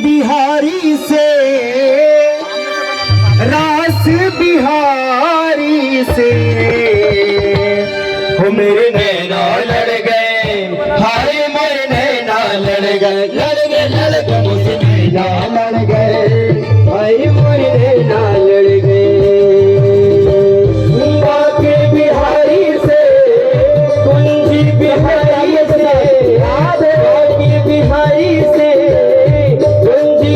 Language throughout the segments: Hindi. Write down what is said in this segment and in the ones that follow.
बिहारी से, रास बिहारी से हो मेरे नैना लड़ गए, हाय मेरे नैना लड़ गए, लड़ गए मुझसे नैना लड़ गए, हाय मेरे नैना लड़ गए। बाके बिहारी से, कुंजी बिहारी से, बाके बिहारी से, कुंजी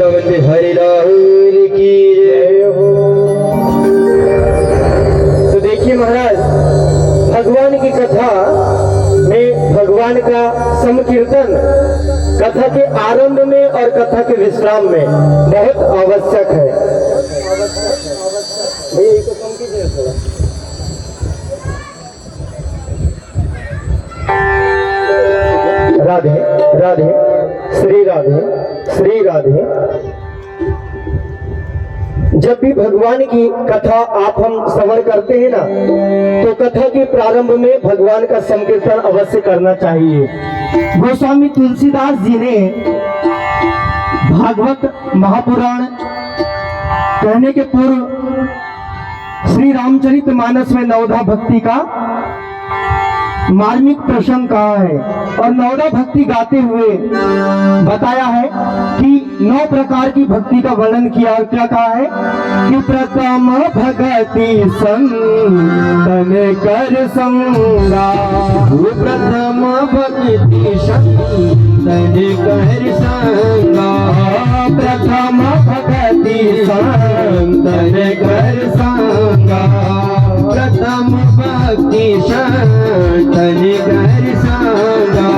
वृंदावन बिहारी लाल की जय हो। तो देखिए महाराज, भगवान की कथा में भगवान का संकीर्तन कथा के आरंभ में और कथा के विश्राम में बहुत आवश्यक है। भैया इसको कम कीजिए थोड़ा। राधे राधे श्री राधे श्री राधे। जब भी भगवान की कथा आप हम श्रवण करते हैं ना, तो कथा के प्रारंभ में भगवान का संकीर्तन अवश्य करना चाहिए। गोस्वामी तुलसीदास जी ने भागवत महापुराण कहने के पूर्व श्री रामचरितमानस में नवधा भक्ति का मार्मिक प्रसंग कहा है और नवधा भक्ति गाते हुए बताया है कि 9 प्रकार की भक्ति का वर्णन किया और क्या कहा है कि प्रथम भगति संतन कर संगा, प्रथम भक्ति संतन कर संगा, प्रथम भक्ति संतन कर संगा, प्रथम भक्ति संतन कर संगा,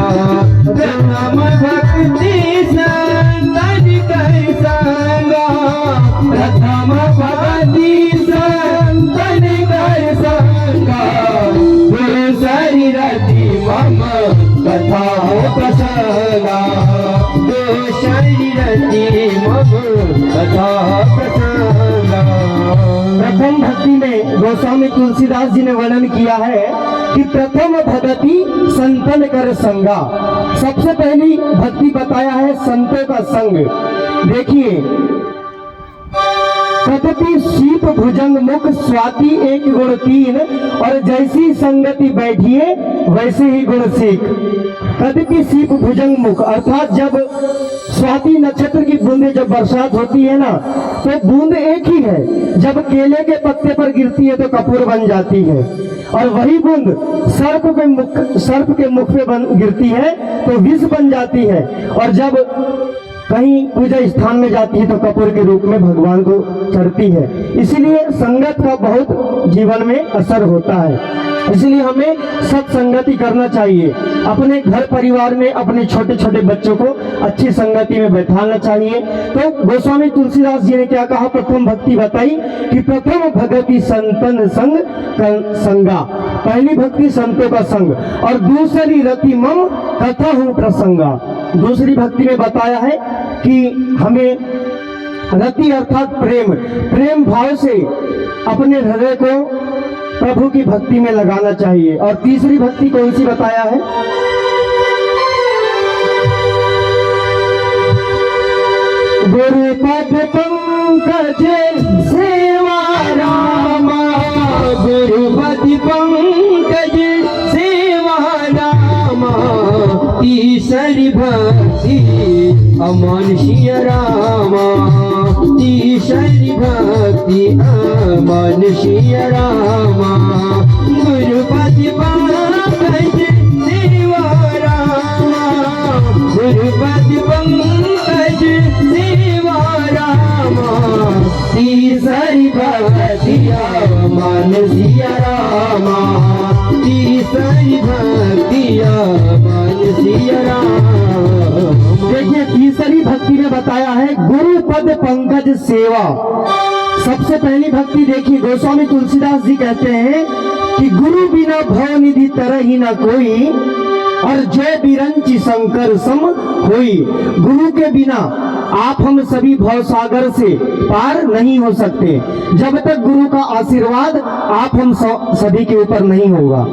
प्रथम भक्ति संतन कर संगा, प्रथम भक्ति संतन कर संगा, गुरु शरीरति मम कथा प्रसंगा, गुरु शरीरति मम कथा प्रसंगा। प्रथम भक्ति में गोस्वामी तुलसीदास जी ने वर्णन किया है कि प्रथम भगति संतन कर संगा। सबसे पहली भक्ति बताया है संतों का संग। देखिए, कथति शीप भुजंग मुख स्वाति 1 गुण 3, और जैसी संगति बैठिए वैसे ही गुण सीख। कथति शीप भुजंग मुख अर्थात जब स्वाति नक्षत्र की बूंदें जब बरसात होती है ना, तो बूंद एक ही है। जब केले के पत्ते पर गिरती है तो कपूर बन जाती है, और वही बूंद सर्प के मुख पे गिरती है तो विष बन जाती है, और जब कहीं पूजा स्थान में जाती है तो कपूर के रूप में भगवान को चढ़ती है। इसीलिए संगत का बहुत जीवन में असर होता है। इसलिए हमें सत्संगति करना चाहिए। अपने घर परिवार में अपने छोटे छोटे बच्चों को अच्छी संगति में बैठाना चाहिए। तो गोस्वामी तुलसीदास जी ने क्या कहा, प्रथम भक्ति बताई कि प्रथम भगति संतन संग संगा, पहली भक्ति संतों का संग, और दूसरी रति मम कथा हूँ प्रसंगा। दूसरी भक्ति में बताया है कि हमें रति अर्थात प्रेम भाव से अपने हृदय को प्रभु की भक्ति में लगाना चाहिए। और तीसरी भक्ति कौन सी बताया है, गुरुपद पंकज सेवा रामा, गुरुपद पंकज सेवा रामा, तीसरी भक्ति अमन सिया रामा, तीसरी भक्ति अमन सिया रामा, गुरुपद पंकज सेवा रामा, गुरुपद पंकज सेवा रामा, तीसरी भक्ति अमन सिया रामा, तीसरी भक्ति अमन सिया रामा। देखिए, तीसरी भक्ति में बताया है गुरु पद पंकज सेवा। सबसे पहली भक्ति देखिए, गोस्वामी तुलसीदास जी कहते हैं कि गुरु बिना भव निधि तरह ही न कोई, और जय बिरंची शंकर सम होई। गुरु के बिना आप हम सभी भव सागर से पार नहीं हो सकते, जब तक गुरु का आशीर्वाद आप हम सभी के ऊपर नहीं होगा।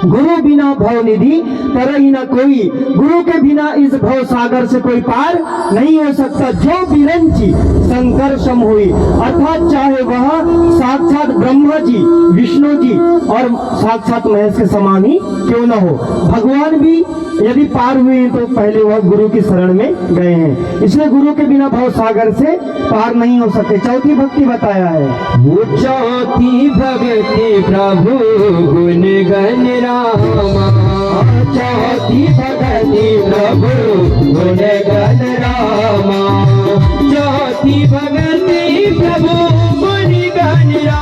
गुरु बिना भव निधि तरह ही न कोई, गुरु के बिना इस भव सागर से कोई पार नहीं हो सकता। जो बिरंची शंकर सम हुई, अर्थात चाहे वह साक्षात ब्रह्मा जी, विष्णु जी और साक्षात महेश के समान ही क्यों न हो, भगवान भी यदि पार हुए हैं तो पहले वह गुरु की शरण में गए हैं। इसलिए गुरु के बिना भव सागर से पार नहीं हो सकते। चौथी भक्ति बताया है, वो चौथी भक्ति प्रभु गुण गण रामा, चौथी भक्ति प्रभु गुण गण रामा,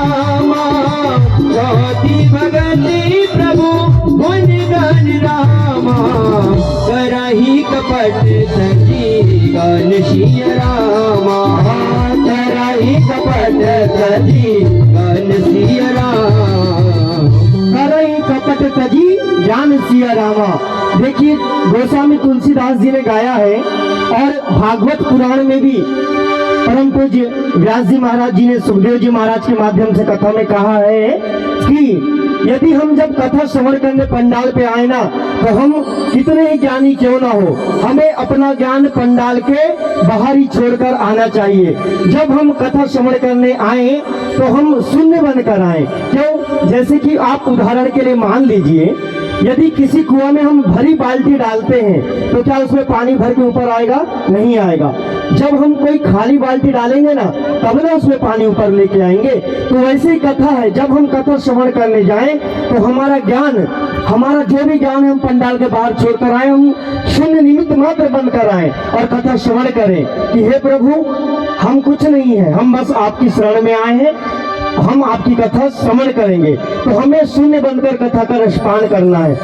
रामा गौती भगति प्रभु गुण गान रामा करही कपट तजी गान सिया रामा करही कपट तजी गान सिया राम करई कपट तजी ज्ञान सिया रामा। देखिए गोस्वामी तुलसीदास जी ने गाया है और भागवत पुराण में भी परम पूज्य व्यास जी महाराज जी ने सुखदेव जी महाराज के माध्यम से कथा में कहा है कि यदि हम जब कथा श्रवण करने पंडाल पे आए ना तो हम कितने ही ज्ञानी क्यों ना हो, हमें अपना ज्ञान पंडाल के बाहर ही छोड़कर आना चाहिए। जब हम कथा श्रवण करने आए तो हम शून्य बनकर आए। क्यों? जैसे कि आप उदाहरण के लिए मान लीजिए यदि किसी कुआं में हम भरी बाल्टी डालते हैं तो क्या उसमें पानी भर के ऊपर आएगा? नहीं आएगा। जब हम कोई खाली बाल्टी डालेंगे ना तब ना उसमें पानी ऊपर लेके आएंगे। तो वैसे ही कथा है, जब हम कथा श्रवण करने जाएं तो हमारा ज्ञान, हमारा जो भी ज्ञान है हम पंडाल के बाहर छोड़कर आए, हम शून्य निमित्त मात्र बनकर आए और कथा श्रवण करें कि हे प्रभु हम कुछ नहीं है, हम बस आपकी शरण में आए हैं, हम आपकी कथा श्रवण करेंगे। तो हमें शून्य बनकर कथा का रसपान करना है।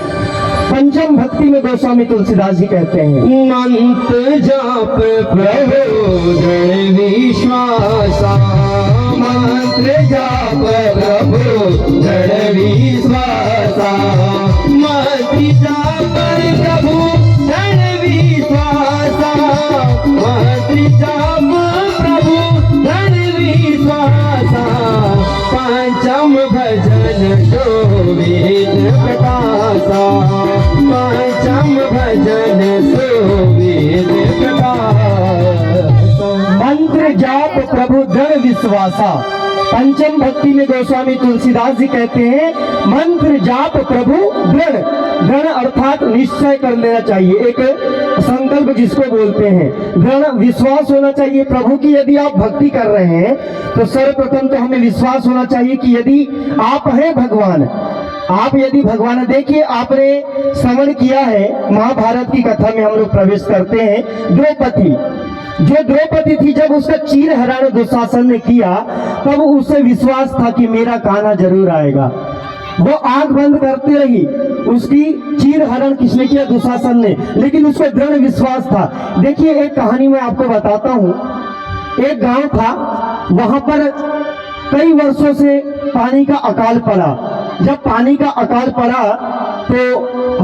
पंचम भक्ति में गोस्वामी तुलसीदास जी कहते हैं मंत्र जाप प्रभु दृढ़ विश्वासा मंत्र जाप प्रभु दृढ़ विश्वासा मंत्र जाप प्रभु दृढ़ विश्वासा मंत्र जाप प्रभु दृढ़ विश्वासा पंचम भजन शोभित प्रकाशा पंचम भजन शोभित प्रकाशा मंत्र जाप प्रभु दृढ़ विश्वासा। पंचम भक्ति में गोस्वामी तुलसीदास जी कहते हैं मंत्र जाप प्रभु दृढ़, दृढ़ अर्थात निश्चय कर लेना चाहिए, एक संकल्प जिसको बोलते हैं। दृढ़ विश्वास होना चाहिए प्रभु की। यदि आप भक्ति कर रहे हैं तो सर्वप्रथम तो हमें विश्वास होना चाहिए कि यदि आप हैं भगवान, आप यदि भगवान, देखिए आपने श्रवण किया है महाभारत की कथा में हम लोग प्रवेश करते हैं। द्रौपदी, जो द्रौपदी थी जब उसका चीर हरण दुशासन ने किया तब उसे विश्वास था कि मेरा कान्हा जरूर आएगा। वो आंख बंद करती रही, उसकी चीर हरण किसने किया? दुशासन ने, लेकिन उसको दृढ़ विश्वास था। देखिए एक कहानी मैं आपको बताता हूँ। एक गांव था, वहां पर कई वर्षों से पानी का अकाल पड़ा। जब पानी का अकाल पड़ा तो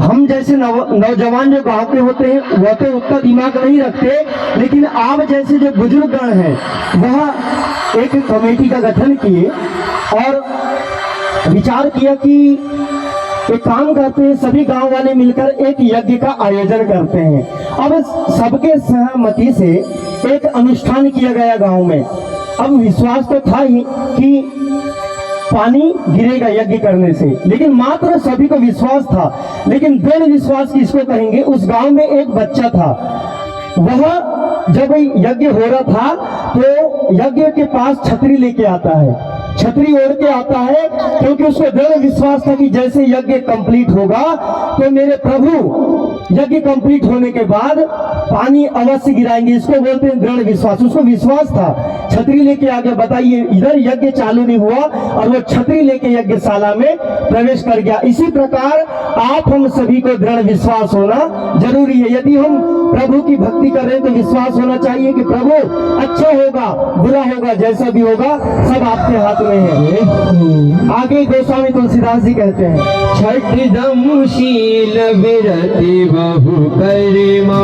हम जैसे नौजवान जो गांव के होते हैं वह तो उतना दिमाग नहीं रखते, लेकिन आप जैसे जो बुजुर्गगण हैं वह एक कमेटी का गठन किए और विचार किया कि एक काम करते हैं, सभी गांव वाले मिलकर एक यज्ञ का आयोजन करते हैं। अब सबके सहमति से एक अनुष्ठान किया गया गांव में। अब विश्वास तो था ही कि पानी गिरेगा यज्ञ करने से, लेकिन मात्र सभी को विश्वास था। लेकिन दृढ़ विश्वास किसको कहेंगे? उस गांव में एक बच्चा था, वह जब यज्ञ हो रहा था तो यज्ञ के पास छतरी लेके आता है, छतरी ओढ़ के आता है, क्योंकि उसको दृढ़ विश्वास था कि जैसे यज्ञ कंप्लीट होगा तो मेरे प्रभु यज्ञ कंप्लीट होने के बाद पानी अवश्य गिराएंगे। इसको बोलते हैं दृढ़ विश्वास। उसको विश्वास था, छतरी लेके आगे, बताइए इधर यज्ञ चालू नहीं हुआ और वो छतरी लेके यज्ञशाला में प्रवेश कर गया। इसी प्रकार आप हम सभी को दृढ़ विश्वास होना जरूरी है। यदि हम प्रभु की भक्ति कर रहे हैं तो विश्वास होना चाहिए कि प्रभु अच्छा होगा बुरा होगा जैसा भी होगा सब आपके हाथ में है। आगे गोस्वामी तुलसीदास जी कहते हैं छठ दम शील विरति बहु करिमा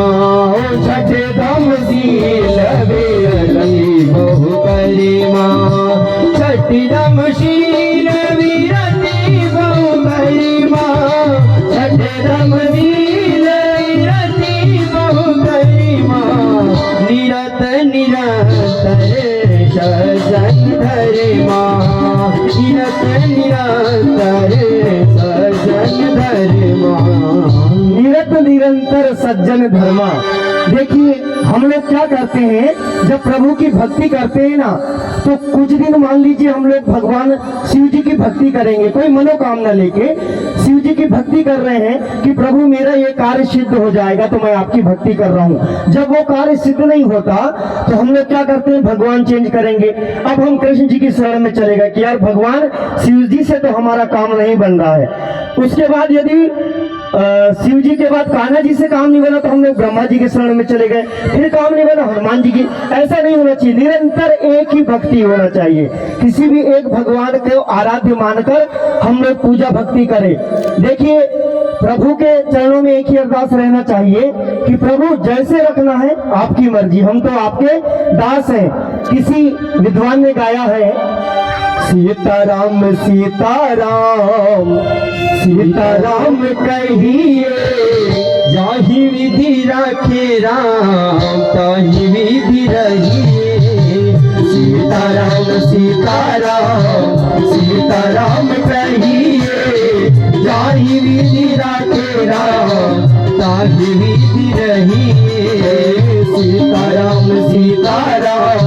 छठ दम शील विरति बहु करिमा छठ दम शील विरति बहु करिमा छठ दम शील विरति बहु करिमा निरत निरंतर सजन धर्मा निरत निरंतर सजन धर्मा निरत निरंतर सज्जन धर्मा। देखिए हम लोग क्या करते हैं जब प्रभु की भक्ति करते हैं ना तो कुछ दिन मान लीजिए हम लोग भगवान शिव जी की भक्ति करेंगे कोई मनोकामना लेके, शिव जी की भक्ति कर रहे हैं कि प्रभु मेरा ये कार्य सिद्ध हो जाएगा तो मैं आपकी भक्ति कर रहा हूँ। जब वो कार्य सिद्ध नहीं होता तो हम लोग क्या करते हैं, भगवान चेंज करेंगे। अब हम कृष्ण जी की शरण में चले गए कि यार भगवान शिव जी से तो हमारा काम नहीं बन रहा है। उसके बाद यदि शिव जी के बाद कान्हा जी से काम नहीं बना तो हम लोग ब्रह्मा जी के शरण में चले गए, फिर काम नहीं बना हनुमान जी की। ऐसा नहीं होना चाहिए, निरंतर एक ही भक्ति होना चाहिए। किसी भी एक भगवान को आराध्य मानकर हम लोग पूजा भक्ति करें। देखिए प्रभु के चरणों में एक ही अरदास रहना चाहिए कि प्रभु जैसे रखना है आपकी मर्जी, हम तो आपके दास हैं। किसी विद्वान ने गाया है, सीताराम सीताराम सीताराम कहिए, जाहि विधि राखे राम ताहि विधि रहिए। सीताराम सीताराम सीताराम कहिए, जाहि विधि राखे राम ताहि विधि रहिए। सीताराम सीताराम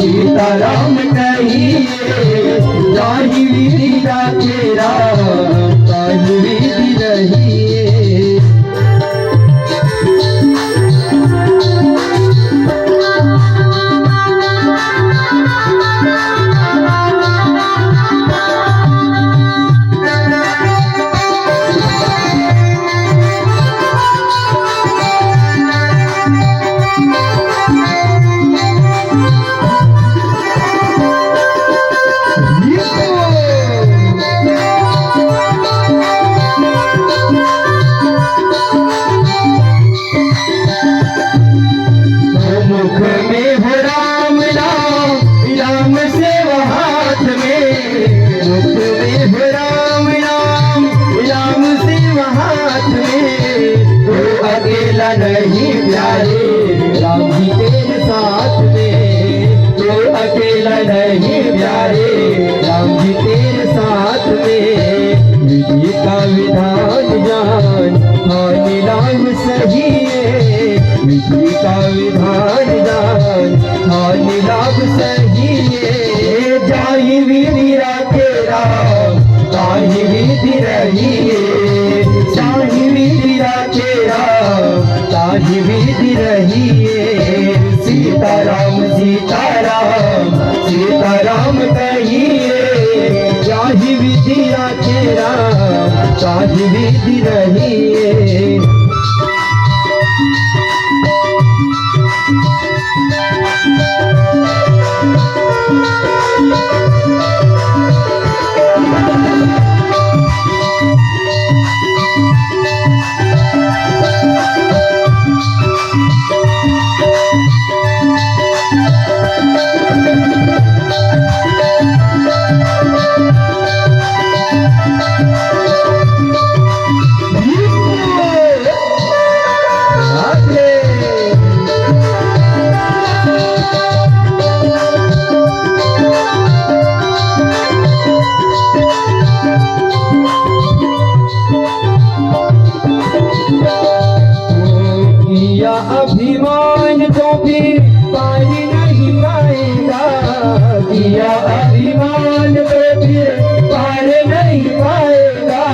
सीताराम कहिए, जाहि विधि राखे राम ताहि विधि रहिए। मुख में हो राम राम राम से वो हाथ में, मुख में हो राम राम राम से हाथ में। तो अकेला नहीं प्यारे राम जी तेरे साथ में। तो अकेला नहीं प्यारे राम जी तेरे साथ में। विधि का विधान जान हानि लाभ सही है। विधि का विधान जान हानि लाभ सही है। जाहि विधि राखे राम ताहि विधि रहिए। जाहि विधि राखे राम ताहि विधि रहिए। सीताराम सीताराम सीताराम कहिए, जाहि विधि राखे राम ताहि विधि रहिए। अभिमान तो फिर पार नहीं पाएगा। किया अभिमान तो फिर पार नहीं पाएगा।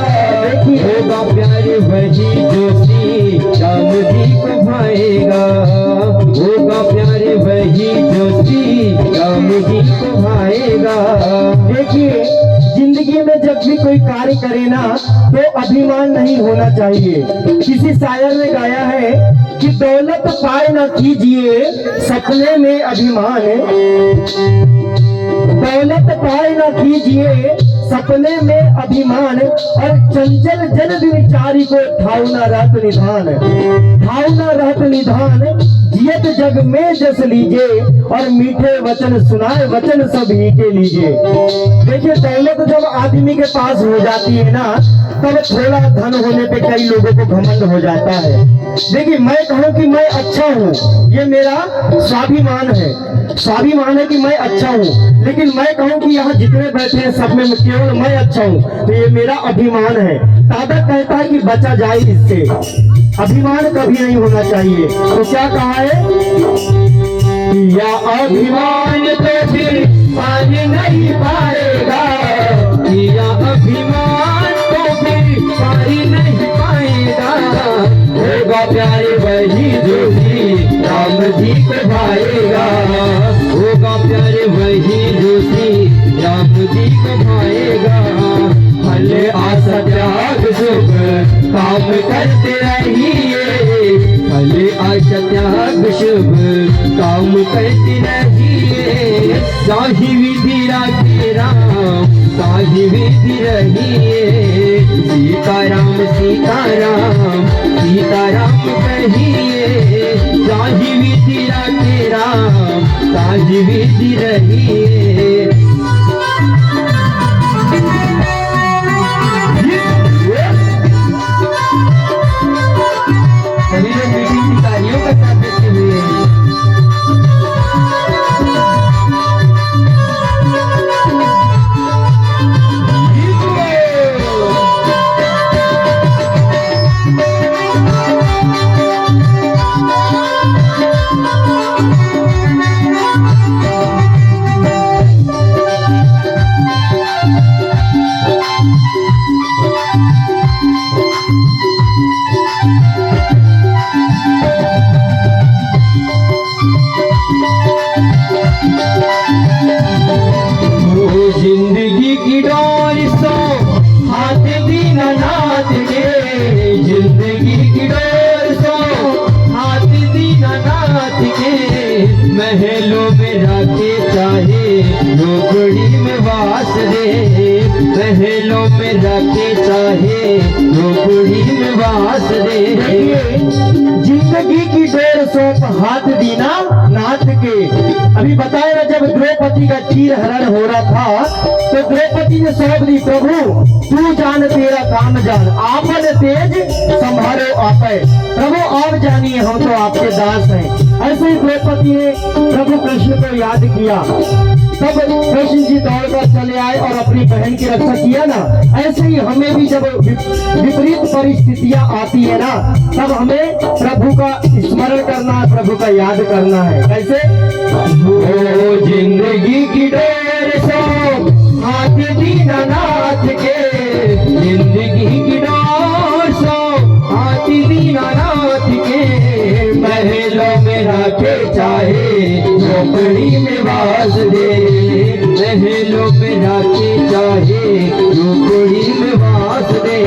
होगा प्यार वही जो श्री राम जी को भाएगा। होगा प्यार वही जो श्री राम जी को भाएगा। देखिए जिंदगी में जब भी कोई कार्य करे ना तो अभिमान नहीं होना चाहिए। किसी शायर ने गाया है कि दौलत पाए ना कीजिए सपने में अभिमान। दौलत पाए ना कीजिए सपने में अभिमान, और चंचल जन विचारी को ठाऊ ना रहत निधान। ठाऊ ना रहत निधान, जियत जग में जस लीजिए, और मीठे वचन सुनाए वचन सब ही के लीजिए। देखिए दौलत जब आदमी के पास हो जाती है ना तब थोड़ा धन होने पे कई लोगों को घमंड हो जाता है। देखिए मैं कहूँ कि मैं अच्छा हूँ, ये मेरा स्वाभिमान है। स्वाभिमान है कि मैं अच्छा हूँ, लेकिन मैं कहूँ कि यहाँ जितने बैठे हैं सब में केवल मैं अच्छा हूँ तो ये मेरा अभिमान है। दादा कहता है कि बचा जाए इससे, अभिमान कभी नहीं होना चाहिए। तो क्या कहा है, या अभिमान तो फिर पार नहीं पाएगा। या अभिमान तो फिर पार जी को भाएगा, होगा प्यार वही जो श्री राम जी को भाएगा। भले आशा त्याग शुभ काम करते रहिए, भले आशा त्याग शुभ काम करते रहिए। साही विधि राखे राम, साही विधि रहिए। सीताराम सीताराम सीताराम कहिए, साही विधि राखे राम, साही विधि रहिए। सभी लोग मीटिंग की तालियों का साथ देते हुए जिंदगी की डोर सो हाथ दीनानाथ के, जिंदगी की डोर सो हाथ दीनानाथ के। महलों में रखे चाहे झोपड़ी में वास दे, महलों में रखे चाहे झोपड़ी में वास दे। जिंदगी की डोर सौंप हाथ दीना नाथ के। अभी बताया ना, जब द्रौपदी का चीर हरण हो रहा था तो द्रौपदी ने सौंप दी, प्रभु तू जान तेरा काम जान, आपन तेज संभालो आपे। प्रभु आप जानिए हम तो आपके दास हैं। ऐसे ही द्रौपदी ने प्रभु कृष्ण को याद किया, तब कृष्ण जी दौड़कर चले आए और अपनी बहन की रक्षा किया ना। ऐसे ही हमें भी जब विपरीत परिस्थितियां आती है ना, तब हमें प्रभु का स्मरण करना है, प्रभु का याद करना है। कैसे? ओ जिंदगी की डोर सो हाथ दीनानाथ के, जिंदगी की डोर सो हाथ दीनानाथ के। महलों में रखे चाहे झोपड़ी में वास दे, महलों में रखे चाहे झोपड़ी में वास दे।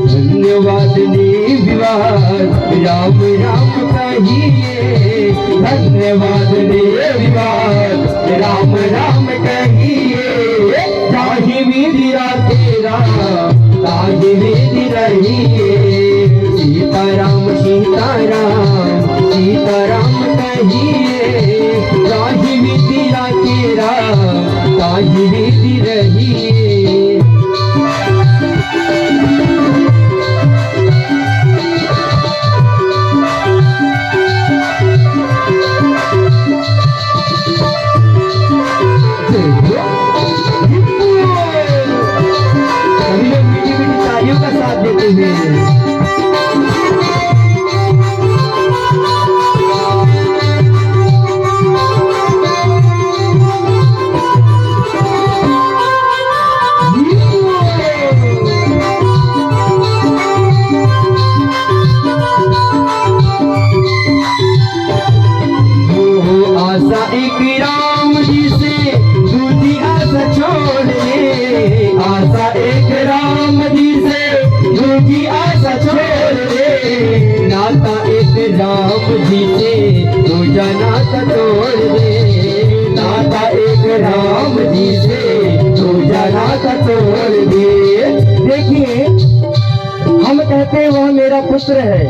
धन्यवाद निर्विवाद राम राम कहिए, धन्यवाद निर्विवाद राम राम कहिए। ताहि विधि राखे राम, ताहि विधि रहिए। सीताराम सीताराम सीताराम कहिए, ताहि विधि राखे राम, ताहि विधि रहिए। सभी लोग मीठी मीठी तालियों का साथ देते हुए आशा एक राम जी से दूसरी आशा छोड़ दे, आशा एक राम जी से दूसरी आशा छोड़ दे। नाता एक राम जी से दूजा नाता तोड़ दे, नाता एक राम जी से दूजा नाता तोड़ दे। देखिए, हम कहते हैं वह मेरा पुत्र है,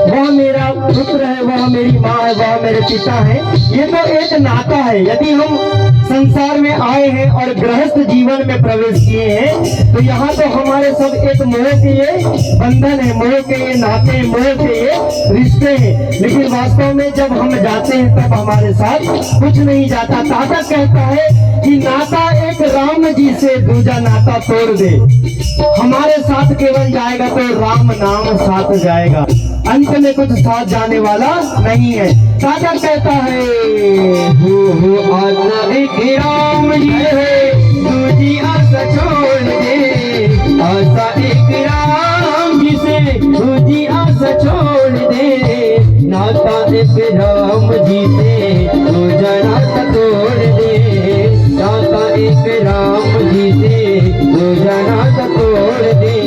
वह मेरा पुत्र है, वह मेरी माँ है, वह मेरे पिता है। ये तो एक नाता है। यदि हम संसार में आए हैं और गृहस्थ जीवन में प्रवेश किए हैं, तो यहाँ तो हमारे सब एक मोह के ये बंधन है, मोह के ये नाते हैं, मोह के ये रिश्ते हैं। लेकिन वास्तव में जब हम जाते हैं तब हमारे साथ कुछ नहीं जाता। दादा कहता है कि नाता एक राम जी से दूजा नाता तोड़ दे, हमारे साथ केवल जाएगा तो राम नाम साथ जाएगा, अंत में कुछ साथ जाने वाला नहीं है। दादा कहता है हो आशा एक राम जी है, दूजी आशा छोड़ दे, आशा एक राम जी से दूजी आशा छोड़ दे। नाता एक एक राम जी से रोजाना तोड़ दे, दाता एक राम जी से रोजाना तोड़ दे।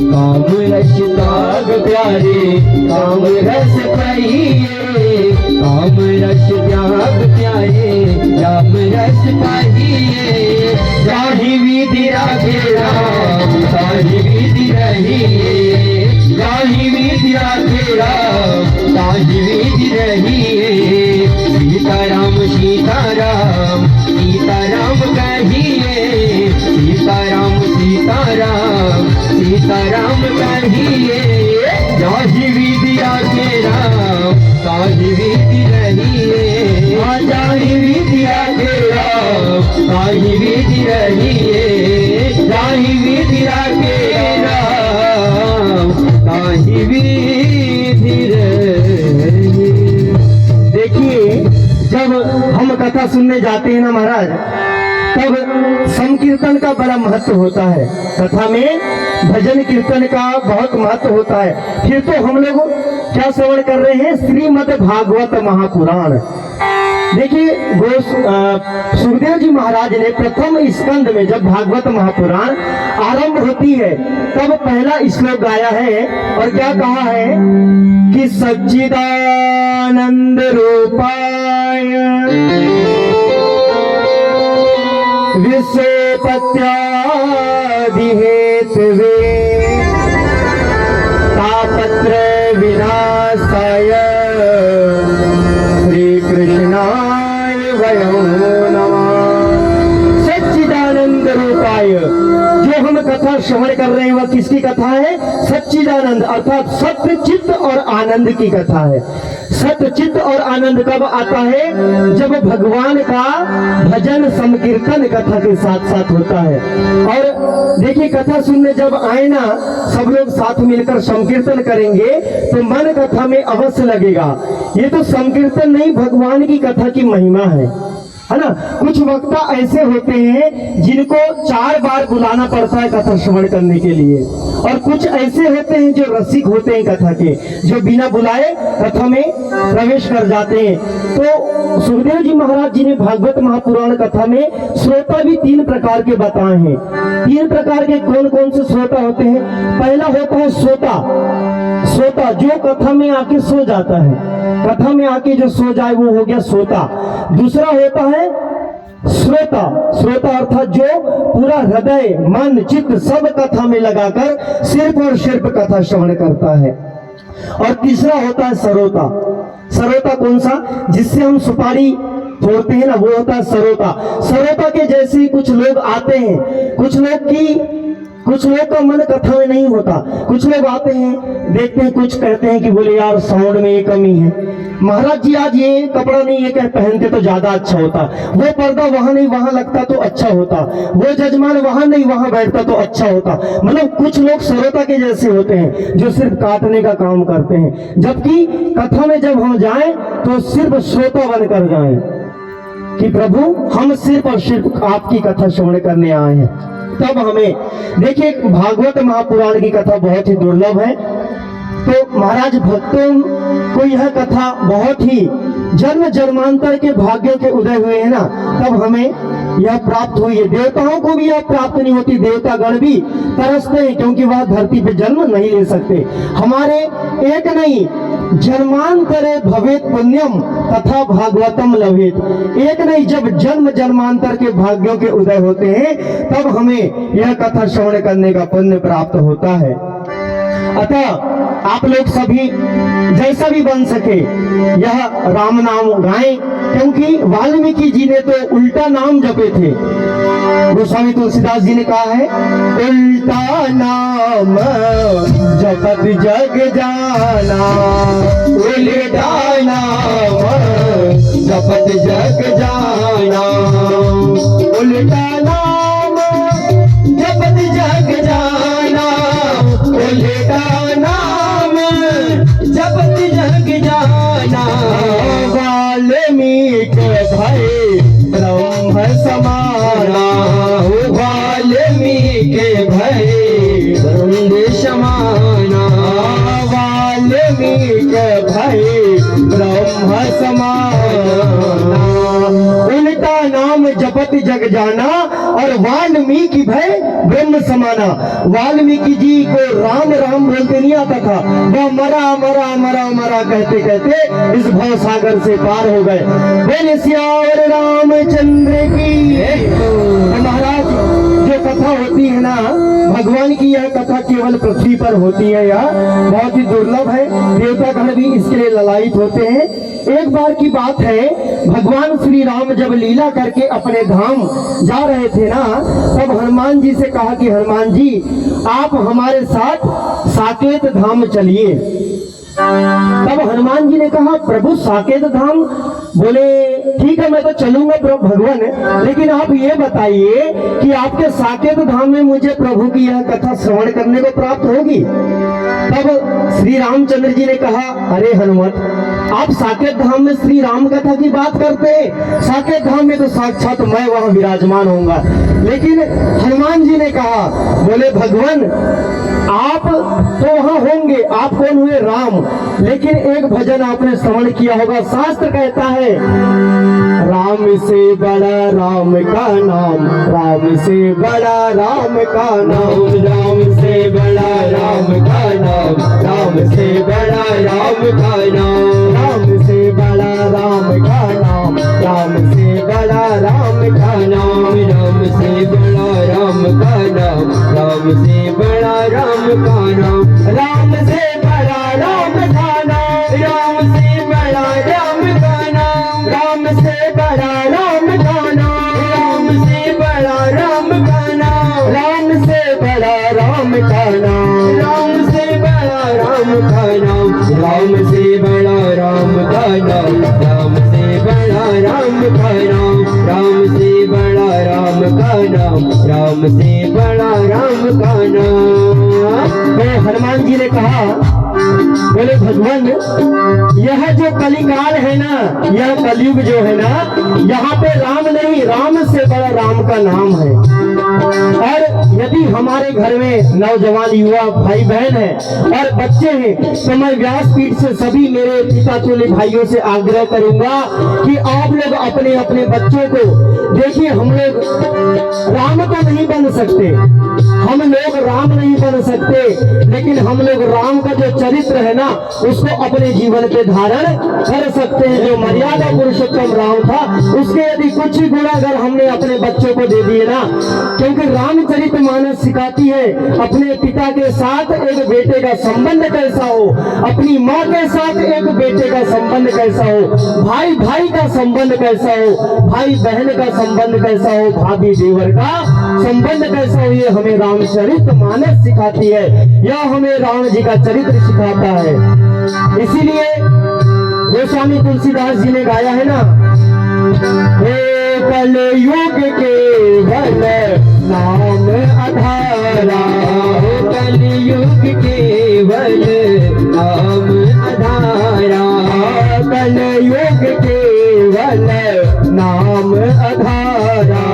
काम रस त्याग प्यारे काम रस पाइए, काम रस त्याग प्यारे राम रस पाइए। जाहि विधि राखे राम ताहि विधि रहिए, जाहि विधि राखे राम ताहि विधि रहिए। सीताराम सीताराम सीताराम कहिए, सीताराम सीताराम सीताराम कहिए। जाहि विधि राखे राम ताहि विधि रहिए, जाहि विधि राखे राम ताहि विधि रहिए, जाहि विधि राखे राम ताहि विधि रहिए। देखिए, जब हम कथा सुनने जाते हैं ना महाराज, तब संकीर्तन का बड़ा महत्व होता है। कथा में भजन कीर्तन का बहुत महत्व होता है। फिर तो हम लोग क्या श्रवण कर रहे हैं? श्रीमद् भागवत महापुराण। देखिए, सुखदेव जी महाराज ने प्रथम स्कंद में जब भागवत महापुराण आरंभ होती है, तब पहला श्लोक गाया है और क्या कहा है कि सच्चिदानंद रूपाय विश्वपत्यादि हेतवे तापत्र विनाशाय श्री कृष्णाय वयं नमः। सच्चिदानंद रूपाय, जो हम कथा श्रवण कर रहे हैं वह किसकी कथा है? सच्चिदानंद अर्थात सत्य चित्त और आनंद की कथा है। सत्य चित्त और आनंद कब आता है? जब भगवान का भजन संकीर्तन कथा के साथ साथ होता है। और देखिए, कथा सुनने जब आए ना, सब लोग साथ मिलकर संकीर्तन करेंगे तो मन कथा में अवश्य लगेगा। ये तो संकीर्तन नहीं, भगवान की कथा की महिमा है ना। कुछ वक्ता ऐसे होते हैं जिनको 4 बार बुलाना पड़ता है कथा श्रवण करने के लिए, और कुछ ऐसे होते हैं जो रसिक होते हैं कथा के, जो बिना बुलाए कथा में प्रवेश कर जाते हैं। तो सुखदेव जी महाराज जी ने भागवत महापुराण कथा में श्रोता भी 3 प्रकार के बताए हैं। 3 प्रकार के कौन कौन से श्रोता होते हैं? पहला होता है श्रोता, श्रोता जो कथा में आके सो जाता है, कथा में आके जो सो जाए वो हो गया श्रोता। दूसरा होता है श्रोता, श्रोता अर्थात जो पूरा हृदय मन चित्त सब कथा में लगाकर सिर्फ और सिर्फ कथा श्रवण करता है। और तीसरा होता है सरोता। सरोता कौन सा? जिससे हम सुपारी फोड़ते हैं ना, वो होता है सरोता। सरोता के जैसे कुछ लोग आते हैं, कुछ लोग का मन कथा में नहीं होता। कुछ लोग आते हैं, देखते हैं, कुछ कहते हैं कि बोले यार साउंड में ये कमी है, महाराज जी आज ये कपड़ा नहीं ये पहनते तो ज्यादा अच्छा होता, वो पर्दा वहां नहीं वहां लगता तो अच्छा होता, वो जजमान वहां नहीं वहां बैठता तो अच्छा होता। मतलब कुछ लोग श्रोता के जैसे होते हैं जो सिर्फ काटने का काम करते हैं, जबकि कथा में जब हम जाएं तो सिर्फ श्रोता बनकर जाएं कि प्रभु हम सिर्फ और सिर्फ आपकी कथा श्रवण करने आए हैं। तब हमें देखिए, भागवत महापुराण की कथा बहुत ही दुर्लभ है। तो महाराज भक्तों को यह कथा बहुत ही जन्म जन्मांतर के भाग्यों के उदय हुए हैं ना, तब हमें यह प्राप्त हुई है। देवताओं को भी यह प्राप्त नहीं होती, देवता गण भी तरसते हैं क्योंकि वह धरती पे जन्म नहीं ले सकते। हमारे एक नहीं जन्मांतरे भवेत पुण्यम तथा भागवतम लभेत, एक नहीं जब जन्म जन्मांतर के भाग्यों के उदय होते हैं तब हमें यह कथा श्रवण करने का पुण्य प्राप्त होता है। अतः आप लोग सभी जैसा भी बन सके यह राम नाम गाएं, क्योंकि वाल्मीकि जी ने तो उल्टा नाम जपे थे। गोस्वामी तुलसीदास जी ने कहा है, उल्टा नाम जपत जग जाना, उल्टा नाम जपत जग जाना, उल्टा नाम जपत जग जाना, उल्टा नाम जपत जग जाना। वाल्मीकि भय ब्रह्म समाना, वाल्मीकि भय ब्रह्म समाना, वाल्मीकि भय ब्रह्म समाना। उनका नाम जपत जग जाना और वाल्मीकि भय ब्रह्म समाना। वाल्मीकि जी को राम राम बोलते नहीं आता था, वह मरा मरा मरा मरा कहते कहते इस भव सागर से पार हो गए। बोले सियावर रामचंद्र की। तो महाराज जो कथा होती है ना, भगवान की यह कथा केवल पृथ्वी पर होती है, यह बहुत ही दुर्लभ है। देवतागण भी इसके लिए ललायित होते हैं। एक बार की बात है, भगवान श्री राम जब लीला करके अपने धाम जा रहे थे ना, तब हनुमान जी से कहा कि हनुमान जी आप हमारे साथ साकेत धाम चलिए। तब हनुमान जी ने कहा प्रभु साकेत धाम? बोले ठीक है मैं तो चलूंगा भगवान, लेकिन आप ये बताइए कि आपके साकेत धाम में मुझे प्रभु की यह कथा श्रवण करने को प्राप्त होगी। तब श्री रामचंद्र जी ने कहा अरे हनुमत, आप साकेत धाम में श्री राम कथा की बात करते हैं, साकेत धाम में तो साक्षात मैं वहां विराजमान होऊंगा। लेकिन हनुमान जी ने कहा, बोले भगवान आप तो वहां होंगे, आप कौन हुए? राम। लेकिन एक भजन आपने श्रवण किया होगा, शास्त्र कहता है राम से बड़ा राम का नाम, राम से बड़ा राम का नाम, राम से बड़ा राम का नाम, राम से बड़ा राम का नाम, राम से बड़ा राम का नाम, राम से बड़ा राम का नाम, राम से बड़ा राम का नाम, राम से बड़ा राम का नाम, राम से बड़ा राम का नाम, राम से बड़ा राम का नाम, राम से बड़ा राम का नाम, राम से बड़ा राम का नाम, राम से बड़ा राम का नाम, राम से बड़ा राम का नाम, राम से बड़ा राम का नाम, राम से बड़ा राम का नाम, राम से बड़ा राम का नाम, राम से बड़ा राम का नाम। तो हनुमान जी ने कहा, बोले भगवान यह जो कलिकाल है ना, यह कलयुग जो है ना, यहाँ पे राम नहीं, राम से बड़ा राम का नाम है। और यदि हमारे घर में नौजवान युवा भाई बहन है और बच्चे हैं, तो मैं व्यासपीठ से सभी मेरे पिता तुल्य भाइयों से आग्रह करूंगा कि आप लोग अपने अपने बच्चों को देखिए, हम लोग राम तो नहीं बन सकते, हम लोग राम नहीं बन सकते, लेकिन हम लोग राम का जो चरित्र है ना उसको अपने जीवन पे धारण कर सकते हैं। जो मर्यादा पुरुषोत्तम राम था, उसके यदि कुछ ही गुण अगर हमने अपने बच्चों को दे दिए ना, क्योंकि रामचरितमानस सिखाती है अपने पिता के साथ एक बेटे का संबंध कैसा हो, अपनी माँ के साथ एक बेटे का संबंध कैसा हो, भाई भाई का संबंध कैसा हो, भाई बहन का संबंध कैसा हो, भाभी देवर का संबंध कैसा हो, ये हमें रामचरितमानस सिखाती है, यह हमें राम जी का चरित्र सिखाता है। इसीलिए गोस्वामी तुलसीदास जी ने गाया है ना, हे कलयुग केवल नाम आधारा, कलयुग केवल नाम आधारा, कलयुग केवल नाम आधारा,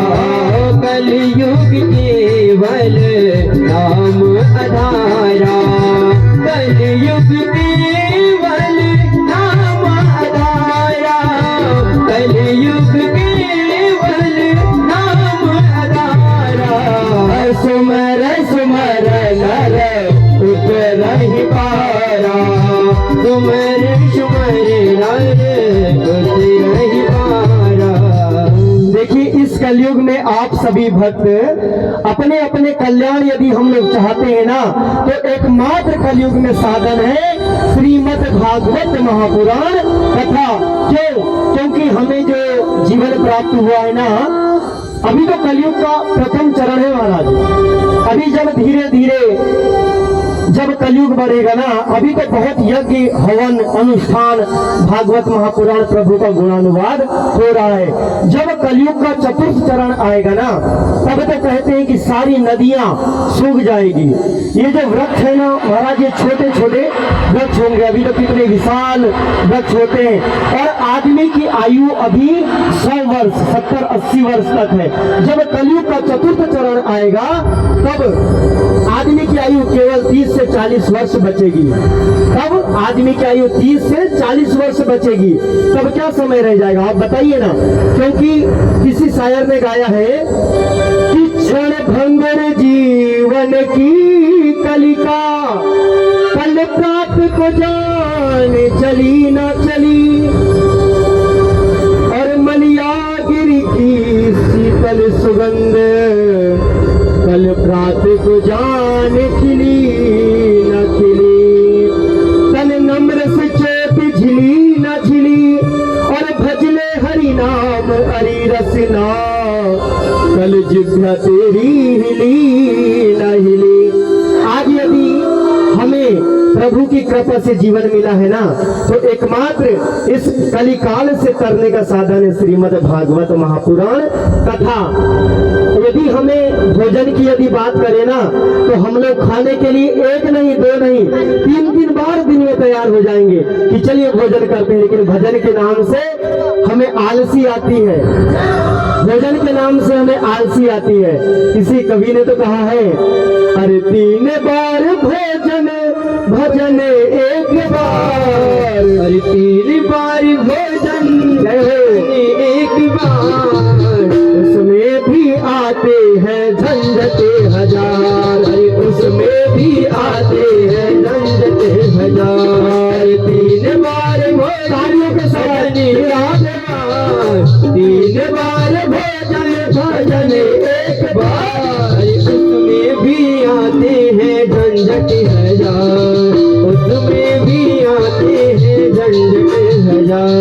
कलयुग केवल नाम आधारा, कलयुग केवल नाम आधारा, कलयुग केवल नाम आधारा, सुमर सुमर नर उतरहि पारा, सुमर सुमर नर उतरहि पारा। देखिए इस कलयुग में आप सभी भक्त अपने अपने कल्याण यदि हम लोग चाहते हैं ना, तो एकमात्र कलयुग में साधन है श्रीमद् भागवत महापुराण कथा। क्यों? क्योंकि हमें जो जीवन प्राप्त हुआ है ना, अभी तो कलयुग का प्रथम चरण है महाराज। अभी जब धीरे धीरे जब कलयुग बढ़ेगा ना, अभी तो बहुत यज्ञ हवन अनुष्ठान भागवत महापुराण प्रभु का गुणानुवाद हो रहा है। जब कलयुग का चतुर्थ चरण आएगा ना, तब तो कहते हैं कि सारी नदियां सूख जाएगी। ये जो वृक्ष है ना महाराज, ये छोटे छोटे वृक्ष होंगे, अभी तो कितने विशाल वृक्ष होते हैं। और आदमी की आयु अभी 100 वर्ष 70-80 वर्ष तक है। जब कलयुग का चतुर्थ चरण आएगा, तब आदमी की आयु केवल 30 से से 40 वर्ष बचेगी। तब आदमी की आयु 30 से 40 वर्ष बचेगी, तब क्या समय रह जाएगा आप बताइए ना। क्योंकि किसी शायर ने गाया है कि क्षण भंगुर जीवन की कलिका, पल प्राप्त को जान चली ना चली, और मलियागिरी की शीतल सुगंध, कल प्रातः को जान खिली न खिली, तन नम्र से चोट झिली न झिली, और भजले हरि नाम हरि रसना, कल जिभ्या तेरी हिली न हिली। आज यदि हमें प्रभु की कृपा से जीवन मिला है ना, तो एकमात्र इस कलिकाल से तरने का साधन है श्रीमद् भागवत महापुराण कथा। यदि हमें भोजन की यदि बात करें ना, तो हम लोग खाने के लिए 1 नहीं 2 नहीं 3 बार दिन में तैयार हो जाएंगे कि चलिए भोजन करते हैं, लेकिन भजन के नाम से हमें आलसी आती है, भोजन के नाम से हमें आलसी आती है। किसी कवि ने तो कहा है, अरे 3 बार भोजन भजन 1 बार, अरे 3 बार भोजन 1 बार, उसमें भी आते हैं झंझटे हजार, अरे उसमें भी आते हैं झंझटे हजार। 3 बार भोजन के सजन 1 बार, 3 बार भोजन भजन 1 बार, उसमें भी आते हैं झंझटे हजार, उसमें भी आते हैं झंझटे हजार।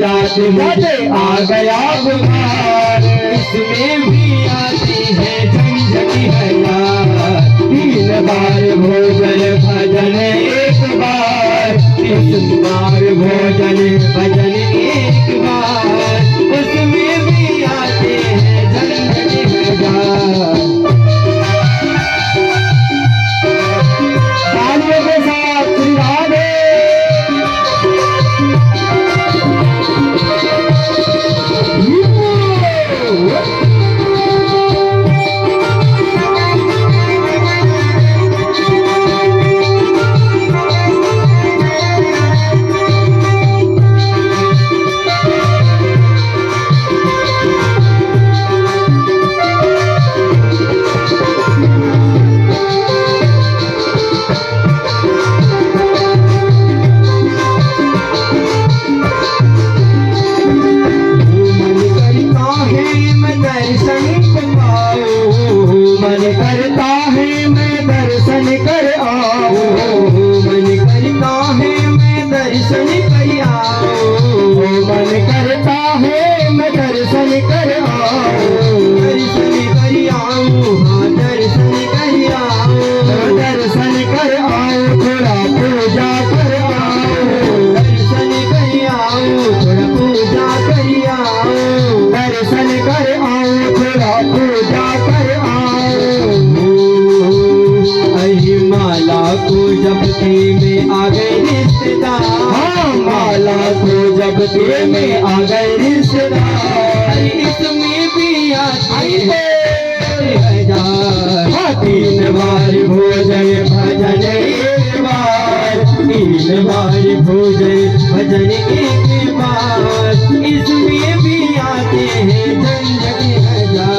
जाते आ गया बुखार, इसमें भी आती है झंझटी हजार। 3 बार भोजन भजन 1 बार, 3 बार भोजन भजन 1 बार, उसमें भी आते हैं झंझटी हजार। तालियों के साथ श्री राधे। मन करता है मैं दर्शन कर आऊं, मन करता है मैं दर्शन कर आऊं, मन करता है मैं दर्शन कर आऊं, दर्शन कर आऊं, हाँ दर्शन कर आऊं, दर्शन कर आऊं, थोड़ा पूजा कर आऊं, दर्शन कर आऊं, थोड़ा पूजा कर आऊं, दर्शन कर आऊं, थोड़ा पूजा कर आऊं। माला को जपते में आ गए रिश्तेदार, हाँ माला को जब दे में आ गए रिश्तेदार, इसमें भी आते हैं हजार। हाँ 3 बार भोजन भजन एक बार, 3 बार भोजन भजन एक बार, इसमें भी आते हैं झंझट हजार।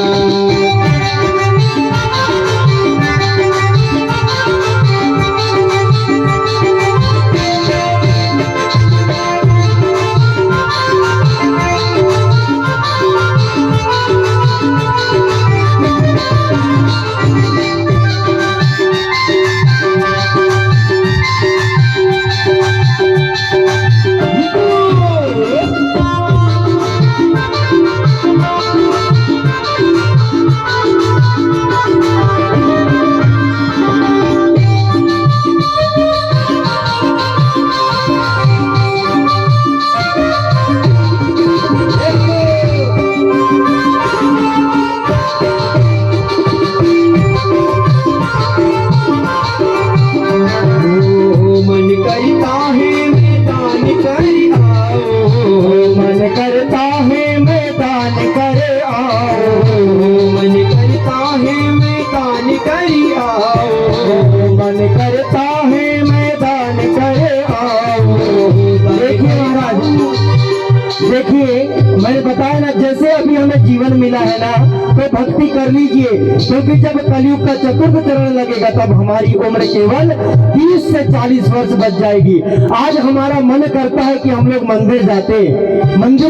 देखिए मैंने बताया ना, जैसे अभी हमें जीवन मिला है ना, तो भक्ति कर लीजिए, क्योंकि जब कलयुग का चतुर्थ चरण लगेगा तब हमारी उम्र केवल 30 से 40 वर्ष बच जाएगी। आज हमारा मन करता है कि हम लोग मंदिर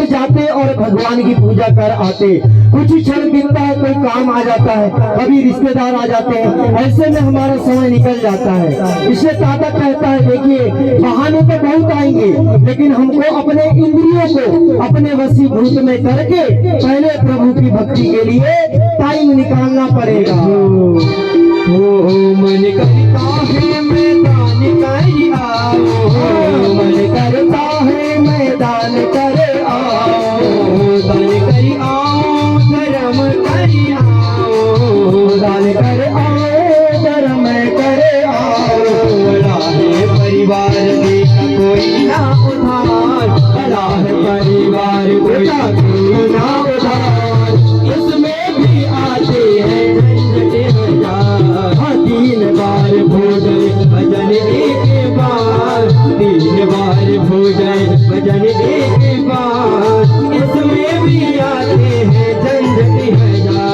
जाते और भगवान की पूजा कर आते। कुछ ही क्षण बीतता है, कोई काम आ जाता है, कभी रिश्तेदार आ जाते हैं, ऐसे में हमारा समय निकल जाता है। इसलिए दादा कहता है, देखिए बहाने तो बहुत आएंगे, लेकिन हमको अपने इंद्रियों को अपने वशीभूत में करके पहले प्रभु की भक्ति के लिए टाइम निकालना पड़ेगा। मन करता है मैदान कर आओ, मन करता है मैदान कर आओ, दान कर आओ धर्म कर आओ, दान कर आओ धर्म कर आओ। है परिवार में कोई ना उधार, भला है परिवार बेटा कोई ना उधार, इसमें भी आते हैं झंझट हजार। 3 बार भोजन भजन एक बार, 3 बार भोजन भजन एक बार, इसमें भी आते हैं झंझट हजार।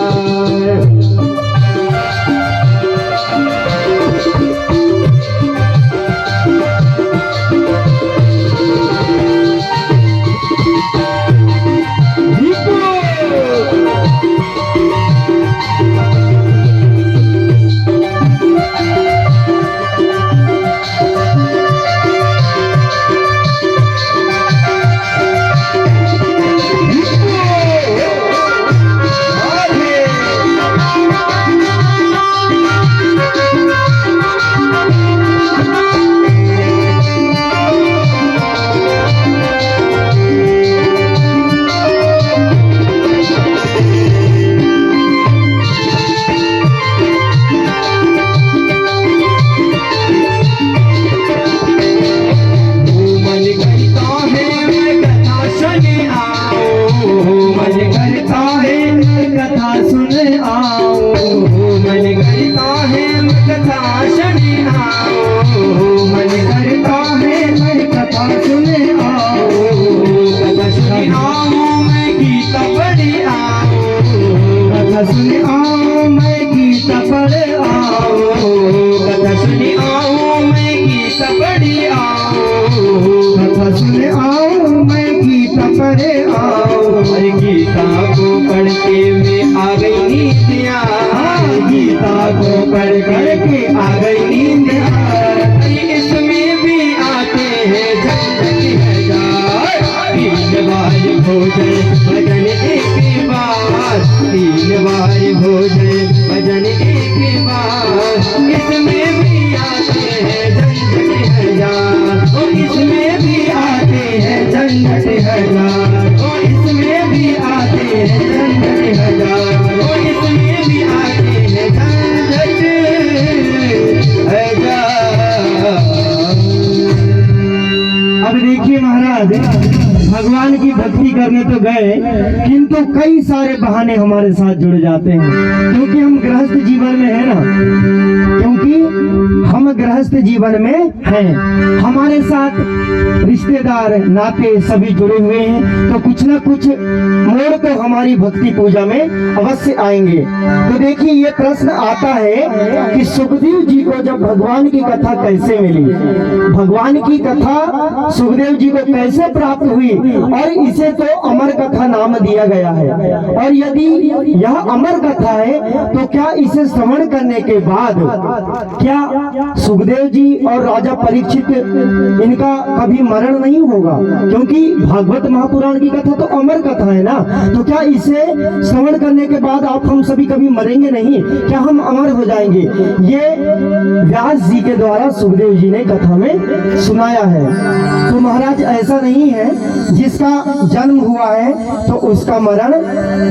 गीता को पढ़ते में आ गई नींद यार, गीता को पढ़ करके आ गई नींद यार। इसमें भी आते हैं झंझट हजार। 3 बार भोजन भजन एक बार, 3 बार भोजन भजन एक बार, इसमें भी आते हैं झंझट हजार। इसमें भी आते हैं झंझट हजार, इसमें भी आते हैं झंझट हजार, इसमें भी आते हैं झंझट करने तो गए, किंतु कई सारे बहाने हमारे साथ जुड़ जाते हैं, क्योंकि हम गृहस्थ जीवन में है ना, क्योंकि हम गृहस्थ जीवन में हैं, हमारे साथ रिश्तेदार नाते सभी जुड़े हुए हैं, तो कुछ ना कुछ मोड़ तो हमारी भक्ति पूजा में अवश्य आएंगे। तो देखिए ये प्रश्न आता है कि सुखदेव जी को जब भगवान की कथा कैसे मिली, भगवान की कथा सुखदेव जी को कैसे प्राप्त हुई, और इसे तो अमर कथा नाम दिया गया है। और यदि यह अमर कथा है तो क्या इसे श्रवण करने के बाद क्या सुखदेव जी और राजा परीक्षित इनका कभी मरण नहीं होगा, क्योंकि भागवत महापुराण की कथा तो अमर कथा है ना, तो क्या इसे श्रवण करने के बाद आप हम सभी कभी मरेंगे नहीं, क्या हम अमर हो जाएंगे? ये व्यास जी के द्वारा सुखदेव जी ने कथा में सुनाया है। तो महाराज ऐसा नहीं है जिसका जन्म हुआ है तो उसका मरण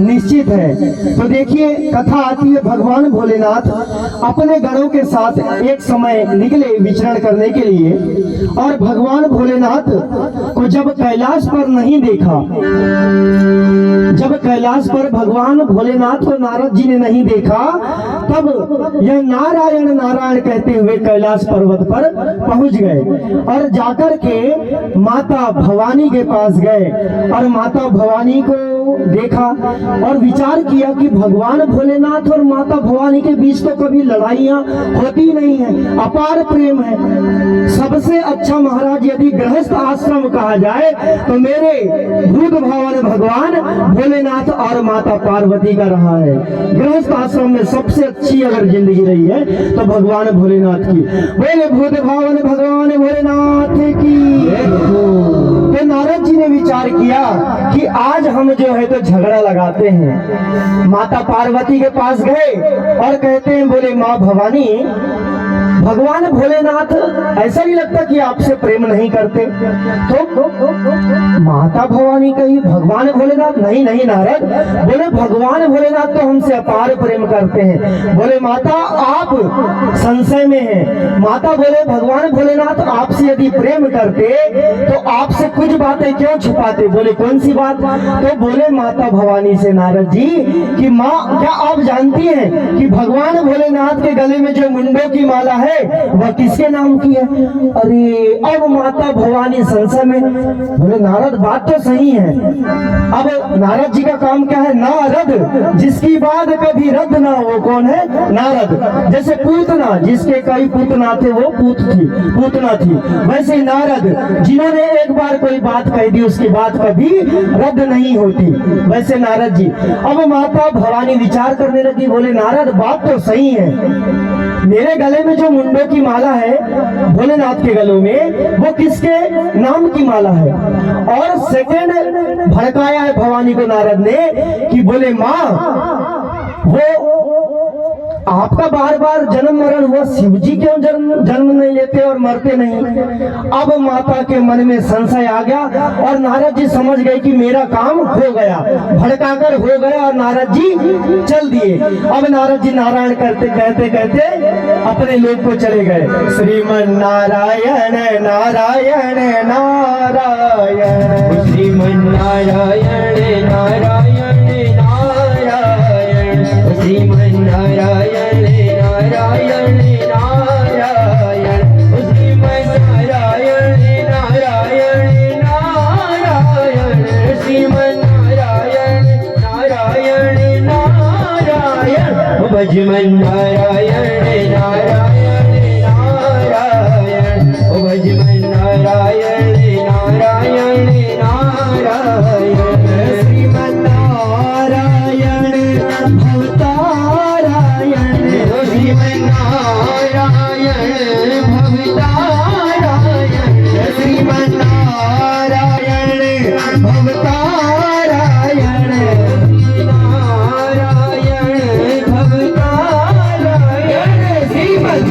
निश्चित है। तो देखिए कथा आती है, भगवान भोलेनाथ अपने गणों के साथ एक समय निकले विचरण करने के लिए, और भगवान भोलेनाथ को जब कैलाश पर नहीं देखा, जब कैलाश पर भगवान भोलेनाथ को नारद जी ने नहीं देखा, तब यह नारायण नारायण कहते हुए कैलाश पर्वत पर पहुंच गए और जाकर के माता भवानी के पास गए, और माता भवानी को देखा और विचार किया कि भगवान भोलेनाथ और माता भवानी के बीच तो कभी लड़ाइयां होती नहीं है, अपार प्रेम है। सबसे अच्छा महाराज यदि गृहस्थ आश्रम कहा जाए तो मेरे भूत भवन भगवान भोलेनाथ और माता पार्वती का रहा है। गृहस्थ आश्रम में सबसे अच्छी अगर जिंदगी रही है तो भगवान भोलेनाथ की। बोले भूत भवन भगवान भोलेनाथ की। तो नारद जी ने विचार किया कि आज हम जो है तो झगड़ा लगाते हैं। माता पार्वती के पास गए और कहते हैं, बोले माँ भवानी, भगवान भोलेनाथ ऐसा नहीं लगता कि आपसे प्रेम नहीं करते? तो माता भवानी कही, भगवान भोलेनाथ नहीं नहीं नारद, बोले भगवान भोलेनाथ तो हमसे अपार प्रेम करते हैं। बोले माता आप संशय में हैं। माता बोले भगवान भोलेनाथ आपसे यदि प्रेम करते तो आपसे कुछ बातें क्यों छुपाते? बोले कौन सी बात? तो बोले माता भवानी से नारद जी कि माँ क्या आप जानती हैं कि भगवान भोलेनाथ के गले में जो मुंडों की माला है वह किसके नाम की है? अरे अब माता भवानी संशय में। बोले नारद बात तो सही है। अब नारद जी का काम क्या है? नारद, जिसकी बात कभी रद्द ना हो, कौन है? नारद। जैसे पूतना, जिसके कई पूतना थे वो पूतना थी, वैसे नारद जिन्होंने एक बार कोई बात कह दी उसकी बात कभी रद्द नहीं होती, वैसे नारद जी। अब माता भवानी विचार करने लगी, बोले नारद बात तो सही है, मेरे गले में जो मुंडों की माला है भोलेनाथ के गलों में वो किसके नाम की माला है? और सेकंड भड़काया है भवानी को नारद ने कि बोले माँ वो आपका बार बार जन्म मरण हुआ, शिवजी क्यों जन्म नहीं लेते और मरते नहीं? अब माता के मन में संशय आ गया और नारद जी समझ गए कि मेरा काम हो गया, भड़काकर हो गया, और नारद जी चल दिए। अब नारद जी नारायण करते कहते कहते अपने लोक को चले गए। श्रीमन नारायण नारायण नारायण, श्रीमन नारायण नारायण नारायण, श्रीमन नारायण नारायण नारायण, श्रीमन नारायण नारायण नारायण, श्रीमन नारायण नारायण नारायण, भजमन नारायण नारायण नारायण, भजमन नारायण नारायण नारायण, श्रीमन नारायण भवतारायण, श्रीमन नारायण भवतारायण, श्रीमन नारायण भवतारायण, नारायण भवतारायण, श्रीमन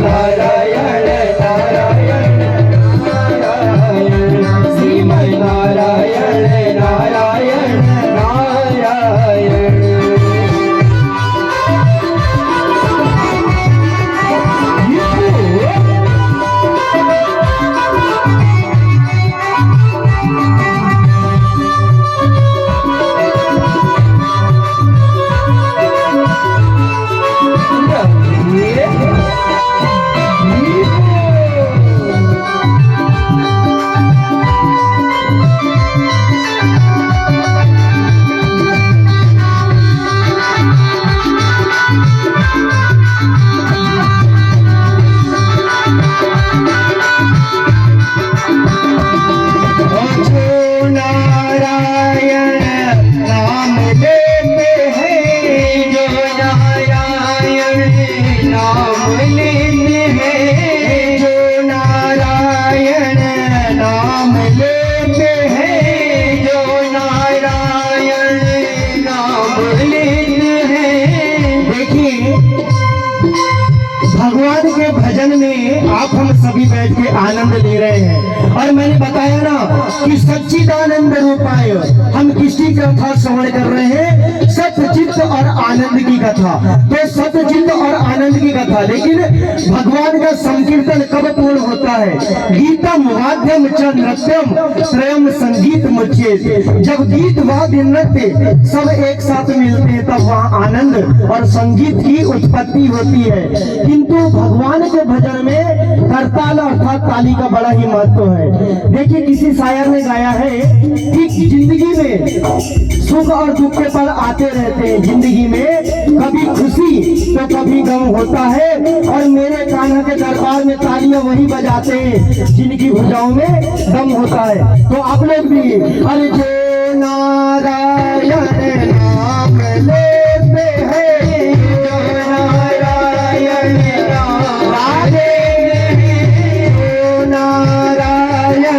भजन में आप हम सभी बैठ के आनंद ले रहे हैं। और मैंने बताया ना कि सच्चिदानंद रूपाय, हम किसकी कथा श्रवण कर रहे हैं? सत्यचित्त और आनंद की कथा। तो सत्यचित्त और आनंद की कथा, लेकिन भगवान का संकीर्तन कब पूर्ण होता है? गीतम वाद्यम च नृत्यम त्रयम संगीत मुच्यते। जब गीत वाद्य नृत्य सब एक साथ मिलते हैं तब वहाँ आनंद और संगीत की उत्पत्ति होती है। किंतु भगवान के भजन में करताल अर्थात ताली का बड़ा ही महत्व है। देखिए किसी शायर ने गाया है कि जिंदगी में सुख और दुख के पल आते रहते हैं। जिंदगी में कभी खुशी तो कभी गम होता है, और मेरे कान्हा के दरबार में तालियां वही बजाते हैं जिनकी भुजाओं में दम होता है। तो आप लोग भी अरे जो नारायण नाम लेते हैं, जो नारायण नाम राधे, जो नारायण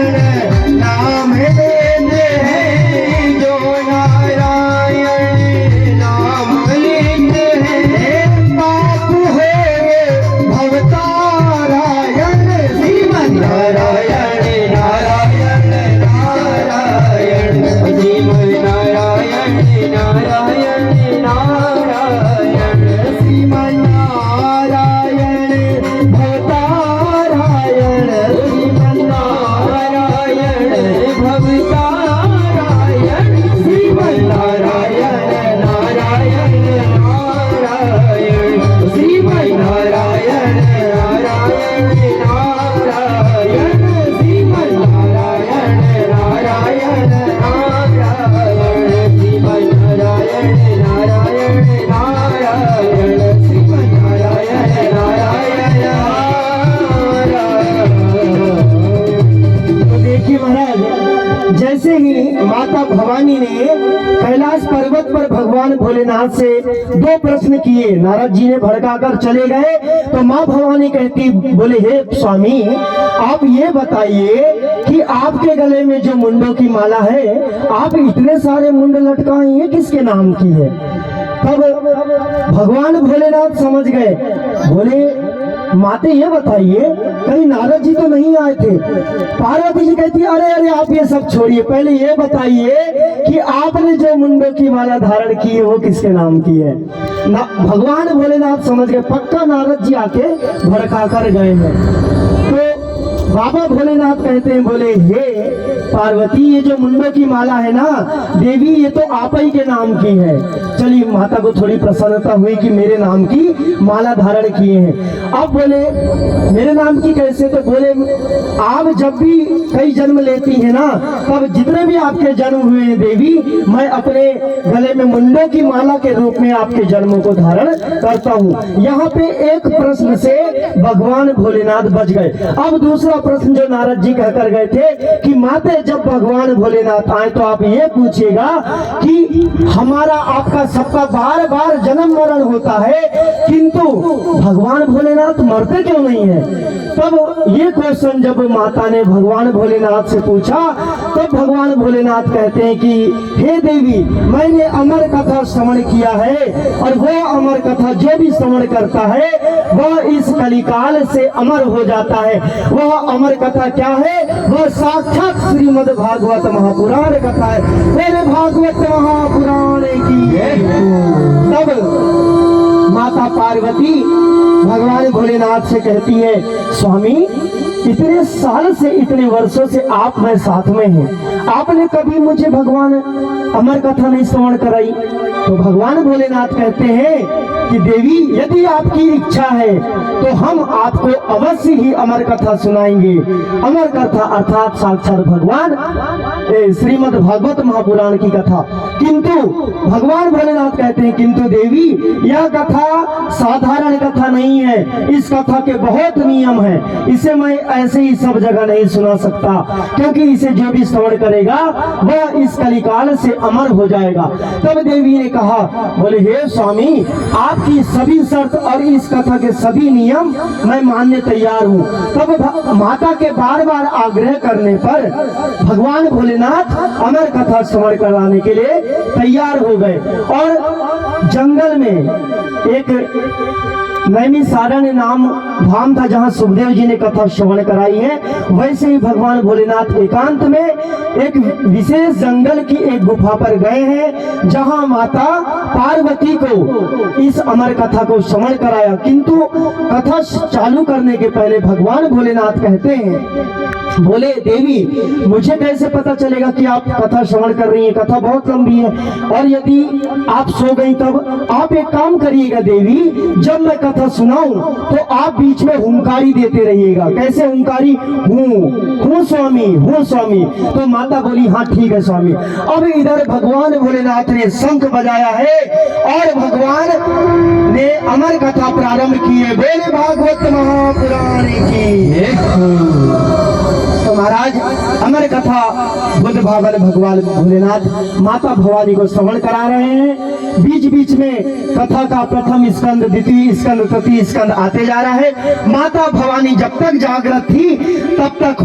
नाम लेते हैं, जो नारायण नाम लेते हैं, बाप है भवतारायण श्रीमन नारायण नारायण नारायण श्रीमन नारायण नारायण नारायण श्रीमन नारायण भवतारायण श्रीमन नारायण भवतारायण श्रीमन नारायण नारायण नारायण श्रीमन नारायण नारायण नारायण श्रीमन नारायण नारायण नारायण श्रीमन नारायण नारायण नारायण श्रीमन नारायण नारायण नारायण। तो देखिए महाराज, जैसे ही माता भवानी ने कैलाश पर्वत पर भगवान भोलेनाथ से दो प्रश्न किए, नारद जी ने भड़काकर चले गए, तो माँ भवानी कहती बोले हे स्वामी आप ये बताइए कि आपके गले में जो मुंडों की माला है, आप इतने सारे मुंड लटकाए ये किसके नाम की है? तब भगवान भोलेनाथ समझ गए, बोले माते ये बताइए कहीं नारद जी तो नहीं आए थे? पार्वती जी कहती अरे अरे आप ये सब छोड़िए, पहले ये बताइए कि आपने जो मुंडों की माला धारण की है वो किसके नाम की है? भगवान भोलेनाथ समझ गए पक्का नारद जी आके भड़का कर गए हैं। तो बाबा भोलेनाथ कहते हैं बोले हे पार्वती ये जो मुंडों की माला है ना देवी, ये तो आप ही के नाम की है। चलिए माता को थोड़ी प्रसन्नता हुई कि मेरे नाम की माला धारण किए हैं। अब बोले मेरे नाम की कैसे? तो बोले आप जब भी कई जन्म लेती है ना, तब जितने भी आपके जन्म हुए हैं देवी, मैं अपने गले में मुंडों की माला के रूप में आपके जन्मों को धारण करता हूँ। यहाँ पे एक प्रश्न से भगवान भोलेनाथ बच गए। अब दूसरा प्रश्न जो नारद जी कहकर गए थे कि माते जब भगवान भोलेनाथ आए तो आप ये पूछिएगा कि हमारा आपका सबका बार बार जन्म मरण होता है, किंतु भगवान भोलेनाथ मरते क्यों नहीं है? तब ये क्वेश्चन जब माता ने भगवान भोलेनाथ से पूछा, तब भगवान भोलेनाथ कहते हैं कि हे देवी मैंने अमर कथा श्रवण किया है, और वह अमर कथा जो भी श्रवण करता है वह इस कलिकाल से अमर हो जाता है। वह अमर कथा क्या है? वह साक्षात श्रीमद् भागवत महापुराण कथा है। मेरे भागवत महापुराण की तब माता पार्वती भगवान भोलेनाथ से कहती है स्वामी इतने साल से इतने वर्षों से आप मैं साथ में हैं, आपने कभी मुझे भगवान अमर कथा नहीं श्रवण कराई। तो भगवान भोलेनाथ कहते हैं कि देवी यदि आपकी इच्छा है तो हम आपको अवश्य ही अमर कथा सुनाएंगे। अमर कथा अर्थात साक्षात भगवान श्रीमद् भागवत महापुराण की कथा। किंतु भगवान भोलेनाथ कहते हैं किंतु देवी यह कथा साधारण कथा नहीं है, इस कथा के बहुत नियम है, इसे मैं ऐसे ही सब जगह नहीं सुना सकता, क्योंकि इसे जो भी श्रवण करेगा वह इस कलिकाल से अमर हो जाएगा। तब देवी ने कहा बोले हे स्वामी आपकी सभी शर्त और इस कथा के सभी नियम मैं मानने तैयार हूँ। तब माता के बार बार आग्रह करने पर भगवान भोलेनाथ अमर कथा श्रवण कराने के लिए तैयार हो गए। और जंगल में एक नैमिषारण्य नाम धाम था जहाँ सुखदेव जी ने कथा श्रवण कराई है। वैसे ही भगवान भोलेनाथ एकांत में एक विशेष जंगल की एक गुफा पर गए हैं, जहाँ माता पार्वती को इस अमर कथा को श्रवण कराया। किंतु कथा चालू करने के पहले भगवान भोलेनाथ कहते हैं, बोले देवी मुझे कैसे पता चलेगा कि आप कथा श्रवण कर रही हैं, कथा बहुत लंबी है, और यदि आप सो गई तब आप एक काम करिएगा देवी, जब मैं कथा सुनाऊं तो आप बीच में हुंकारी देते रहिएगा। कैसे हुंकारी? हूँ स्वामी, हूँ स्वामी। तो माता बोली हाँ ठीक है स्वामी। अब इधर भगवान भोलेनाथ ने शंख बजाया है और भगवान ने अमर कथा प्रारंभ की है। बोले भागवत महापुराण की। तो महाराज अमर कथा बुद्ध भागवत भगवान भोलेनाथ माता भवानी को श्रवण करा रहे हैं। बीच बीच में कथा का प्रथम स्कंद, द्वितीय स्कंद, तृतीय स्कंद आते जा रहा है। माता भवानी जब तक जागृत थी तब तक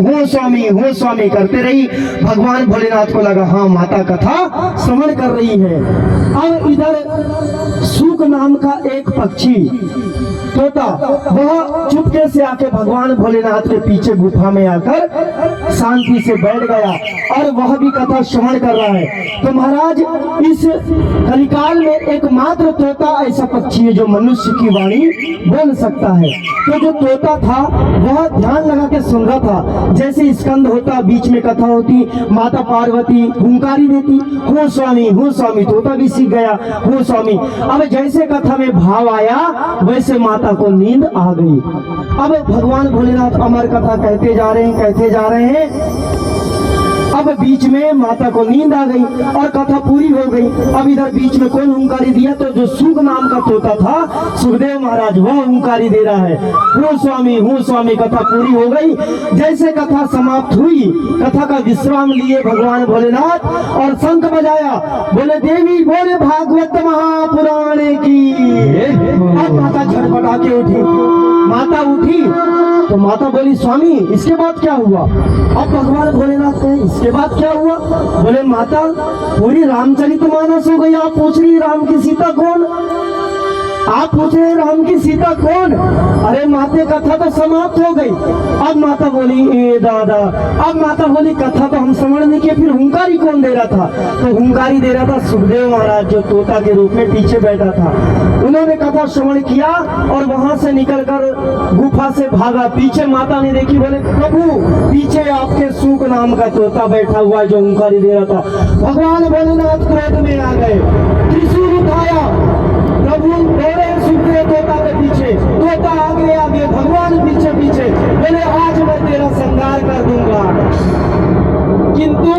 हो स्वामी करते रही। भगवान भोलेनाथ को लगा हाँ माता कथा श्रवण कर रही है। अब इधर सूक नाम का एक पक्षी तोता, वह चुपके से आके भगवान भोलेनाथ के पीछे गुफा में आकर शांति से बैठ गया और वह भी कथा श्रवण कर रहा है। तो महाराज इस कलिकाल में एकमात्र तोता ऐसा पक्षी है जो मनुष्य की वाणी बोल सकता है। तो जो तोता था वह ध्यान लगा के सुन रहा था। जैसे स्कंद होता, बीच में कथा होती, माता पार्वती हुंकारी देती, हो स्वामी, तोता भी सीख गया हो स्वामी। अब जैसे कथा में भाव आया वैसे माता को नींद आ गई। अब भगवान भोलेनाथ अमर कथा कहते जा रहे हैं। अब बीच में माता को नींद आ गई और कथा पूरी हो गई। अब इधर बीच में कौन हुंकारी दिया? तो जो सुख नाम का तोता था सुखदेव महाराज, वह हुंकारी दे रहा है, हो स्वामी। कथा पूरी हो गई। जैसे कथा समाप्त हुई, कथा का विश्राम लिए भगवान भोलेनाथ और शंख बजाया, बोले देवी बोले भागवत महापुराण की। अब माता झटपटा के उठी। माता उठी तो माता बोली स्वामी इसके बाद क्या हुआ? अब भगवान भोलेनाथ कहे इसके बाद क्या हुआ? बोले माता पूरी रामचरितमानस हो गई, आप पूछ रही राम की सीता कौन? आप पूछ रहे राम की सीता कौन? अरे माते कथा तो समाप्त हो गई। अब माता बोली ए दादा, अब माता बोली कथा तो हम श्रवण नहीं किए, फिर हुंकारी कौन दे रहा था? तो हुंकारी दे रहा था सुखदेव महाराज, जो तोता के रूप में पीछे बैठा था। उन्होंने कथा श्रवण किया और वहां से निकलकर गुफा से भागा। पीछे माता ने देखी, बोले प्रभु पीछे आपके सूक नाम का तोता बैठा हुआ है जो हुंकारी दे रहा था। भगवान भोलेनाथ क्रोध में आ गए, त्रिशूल उठाया, प्रभु दौड़े सुखदेव तोता के पीछे, तोता आगे, भगवान पीछे, बोले आज मैं तेरा संहार कर दूंगा। किंतु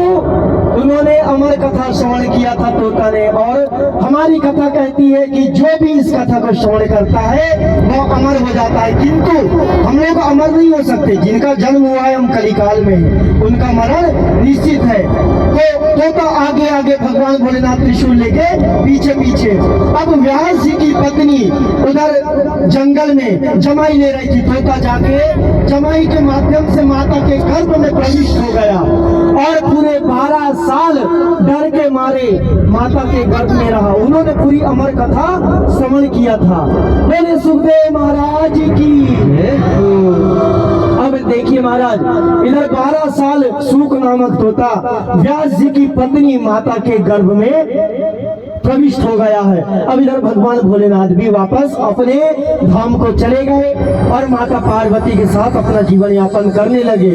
उन्होंने अमर कथा श्रवण किया था तोता ने, और हमारी कथा कहती है कि जो भी इस कथा को श्रवण करता है वो अमर हो जाता है। किंतु हम लोग अमर नहीं हो सकते। जिनका जन्म हुआ है हम कलिकाल में, उनका मरण निश्चित है। तो तोता आगे भगवान भोलेनाथ त्रिशूल लेके पीछे। अब व्यास जी की पत्नी उधर जंगल में जमाई ले रही थी। तोता जाके जमाई के माध्यम से माता के गर्भ में प्रविष्ट हो गया और पूरे 12 साल डर के मारे माता के गर्भ में रहा। उन्होंने पूरी अमर कथा श्रवण किया था। बोले सुखदेव महाराज की। अब देखिए महाराज, इधर 12 साल सूक नामक तोता व्यास जी की पत्नी माता के गर्भ में प्रविष्ट हो गया है। अब इधर भगवान भोलेनाथ भी वापस अपने धाम को चले गए और माता पार्वती के साथ अपना जीवन यापन करने लगे।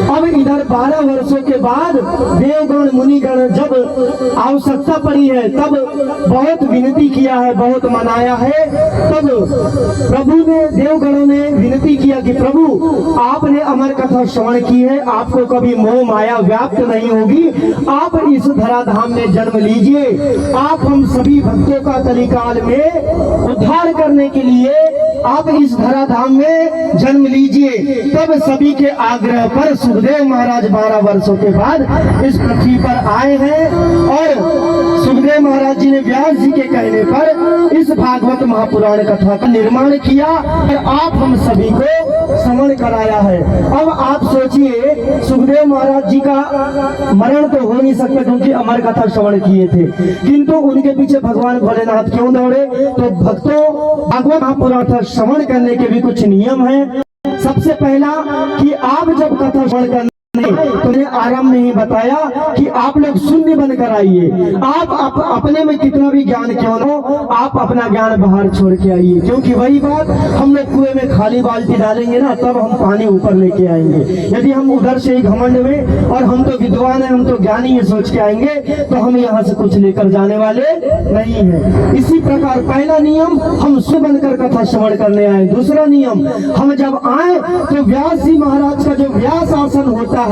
अब इधर 12 वर्षों के बाद देवगण मुनिगण जब आवश्यकता पड़ी है, तब बहुत विनती किया है, बहुत मनाया है, तब प्रभु ने, देवगणों ने विनती किया कि प्रभु आपने अमर कथा श्रवण की है, आपको कभी मोह माया व्याप्त नहीं होगी, आप इस धराधाम में जन्म लीजिए। आप हम सभी भक्तों का कलिकाल में उद्धार करने के लिए आप इस धराधाम में जन्म लीजिए। तब सभी के आग्रह पर सुखदेव महाराज 12 वर्षों के बाद इस पृथ्वी पर आए हैं और सुखदेव महाराज जी ने व्यास जी के कहने पर इस भागवत महापुराण कथा का निर्माण किया और आप हम सभी को श्रवण कराया है। अब आप सोचिए, सुखदेव महाराज जी का मरण तो हो नहीं सकता क्योंकि अमर कथा श्रवण किए थे, किंतु उनके पीछे भगवान भोलेनाथ क्यों दौड़े? तो भक्तों, भागवत महापुराण श्रवण करने के भी कुछ नियम है। सबसे पहला कि आप जब कथा श्रवण करने तुमने आरंभ में ही बताया कि आप लोग शून्य बनकर आइए। आप अपने में कितना भी ज्ञान क्यों न हो, आप अपना ज्ञान बाहर छोड़ के आइए, क्योंकि वही बात, हम लोग कुएं में खाली बाल्टी डालेंगे ना, तब हम पानी ऊपर लेके आएंगे। यदि हम उधर से ही घमंड में और हम तो विद्वान है, हम तो ज्ञानी है सोच के आएंगे, तो हम यहाँ से कुछ लेकर जाने वाले नहीं है। इसी प्रकार पहला नियम, हम शून्य बनकर कथा श्रवण करने आए। दूसरा नियम, हम जब आए तो व्यास जी महाराज का जो व्यास आसन होता है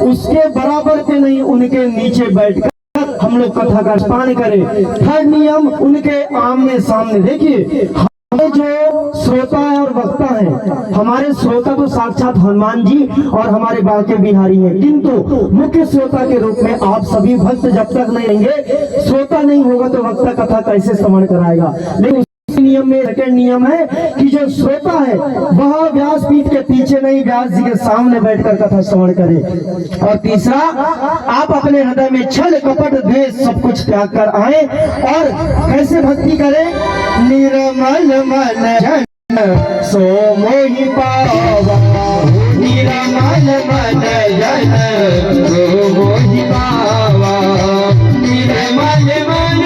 उसके बराबर के नहीं, उनके नीचे बैठकर हम लोग कथा का पान करें। थर्ड नियम, उनके आमने सामने। देखिए, हमारे जो श्रोता है और वक्ता है, हमारे श्रोता तो साक्षात हनुमान जी और हमारे बांके बिहारी हैं, किंतु मुख्य श्रोता के रूप में आप सभी भक्त जब तक नहीं रहेंगे, श्रोता नहीं होगा तो वक्ता कथा कैसे श्रवण कराएगा। लेकिन नियम में सेकंड नियम है कि जो श्रोता है वह व्यास पीठ के पीछे नहीं, व्यास जी के सामने बैठकर कथा श्रवण करे। और तीसरा, आप अपने हृदय में छल कपट द्वेष सब कुछ त्याग कर आए और कैसे भक्ति करें? निर्मल मन जन सो मोहि पावा, निर्मल मन जन सो मोहि पावा, निर्मल मन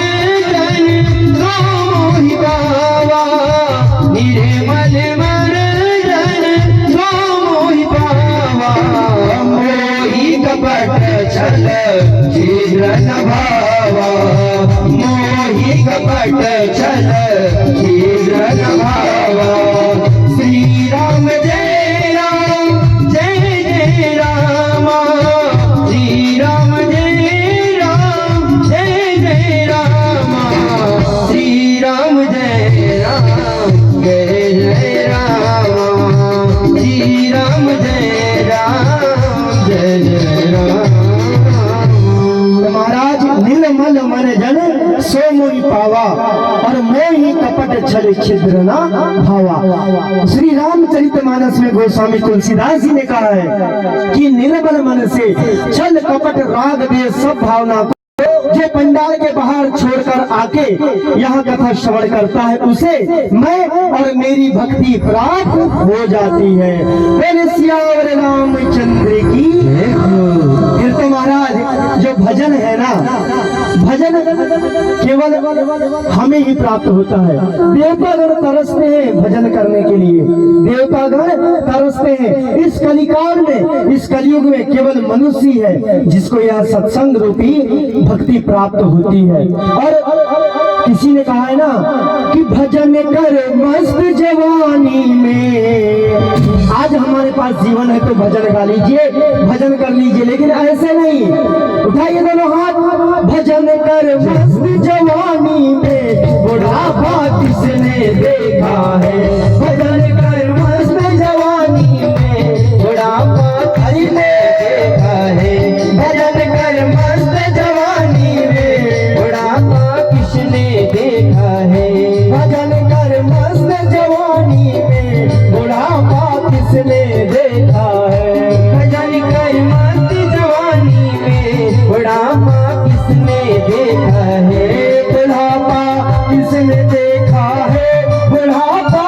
जन सो मोहि पावा, निर्मल मन जन सो मोहि पावा, मोहि कपट छल शीघ्र न भावा, मोहि कपट छल शीघ्र न भावा। श्री राम जय राम जय जय रामा, श्री राम जय राम जय जय रामा, श्री राम जय राम जय जय रामा, श्री राम जय राम जय जय राम। महाराज, निर्मल मन जन सो मोहि पावा और मोहि कपट छल छिद्र न भावा। श्री रामचरितमानस में गोस्वामी तुलसीदास जी ने कहा है कि निर्मल मन से छल कपट राग द्वेष सब भावना को जो पंडाल के बाहर छोड़कर आके यहाँ कथा श्रवण करता है, उसे मैं और मेरी भक्ति प्राप्त हो जाती है। मेरे सियावर रामचंद्र की। फिर तो महाराज, जो भजन है ना, भजन केवल हमें ही प्राप्त होता है। देवतागण तरसते हैं भजन करने के लिए, देवतागण तरसते हैं। इस कलिकाल में, इस कलयुग में केवल मनुष्य ही है जिसको यह सत्संग रूपी भक्ति प्राप्त होती है। और किसी ने कहा है ना कि भजन कर मस्त जवानी में। आज हमारे पास जीवन है तो भजन गा लीजिए, भजन कर लीजिए, लेकिन ऐसे नहीं। उठाइए दोनों हाथ। भजन कर मस्त जवानी में बुढ़ापा किसने देखा है, भजन कर मस्त जवानी में बुढ़ापा किसने देखा है, भजन कर मस्त जवानी में बुढ़ापा किसने देखा है, भजन कर मस्त जवानी में बुढ़ापा किसने देखा है, भजन कर मस्त जवानी में बुढ़ापा किसने देखा है, बुढ़ापा किसने देखा है, बुढ़ापा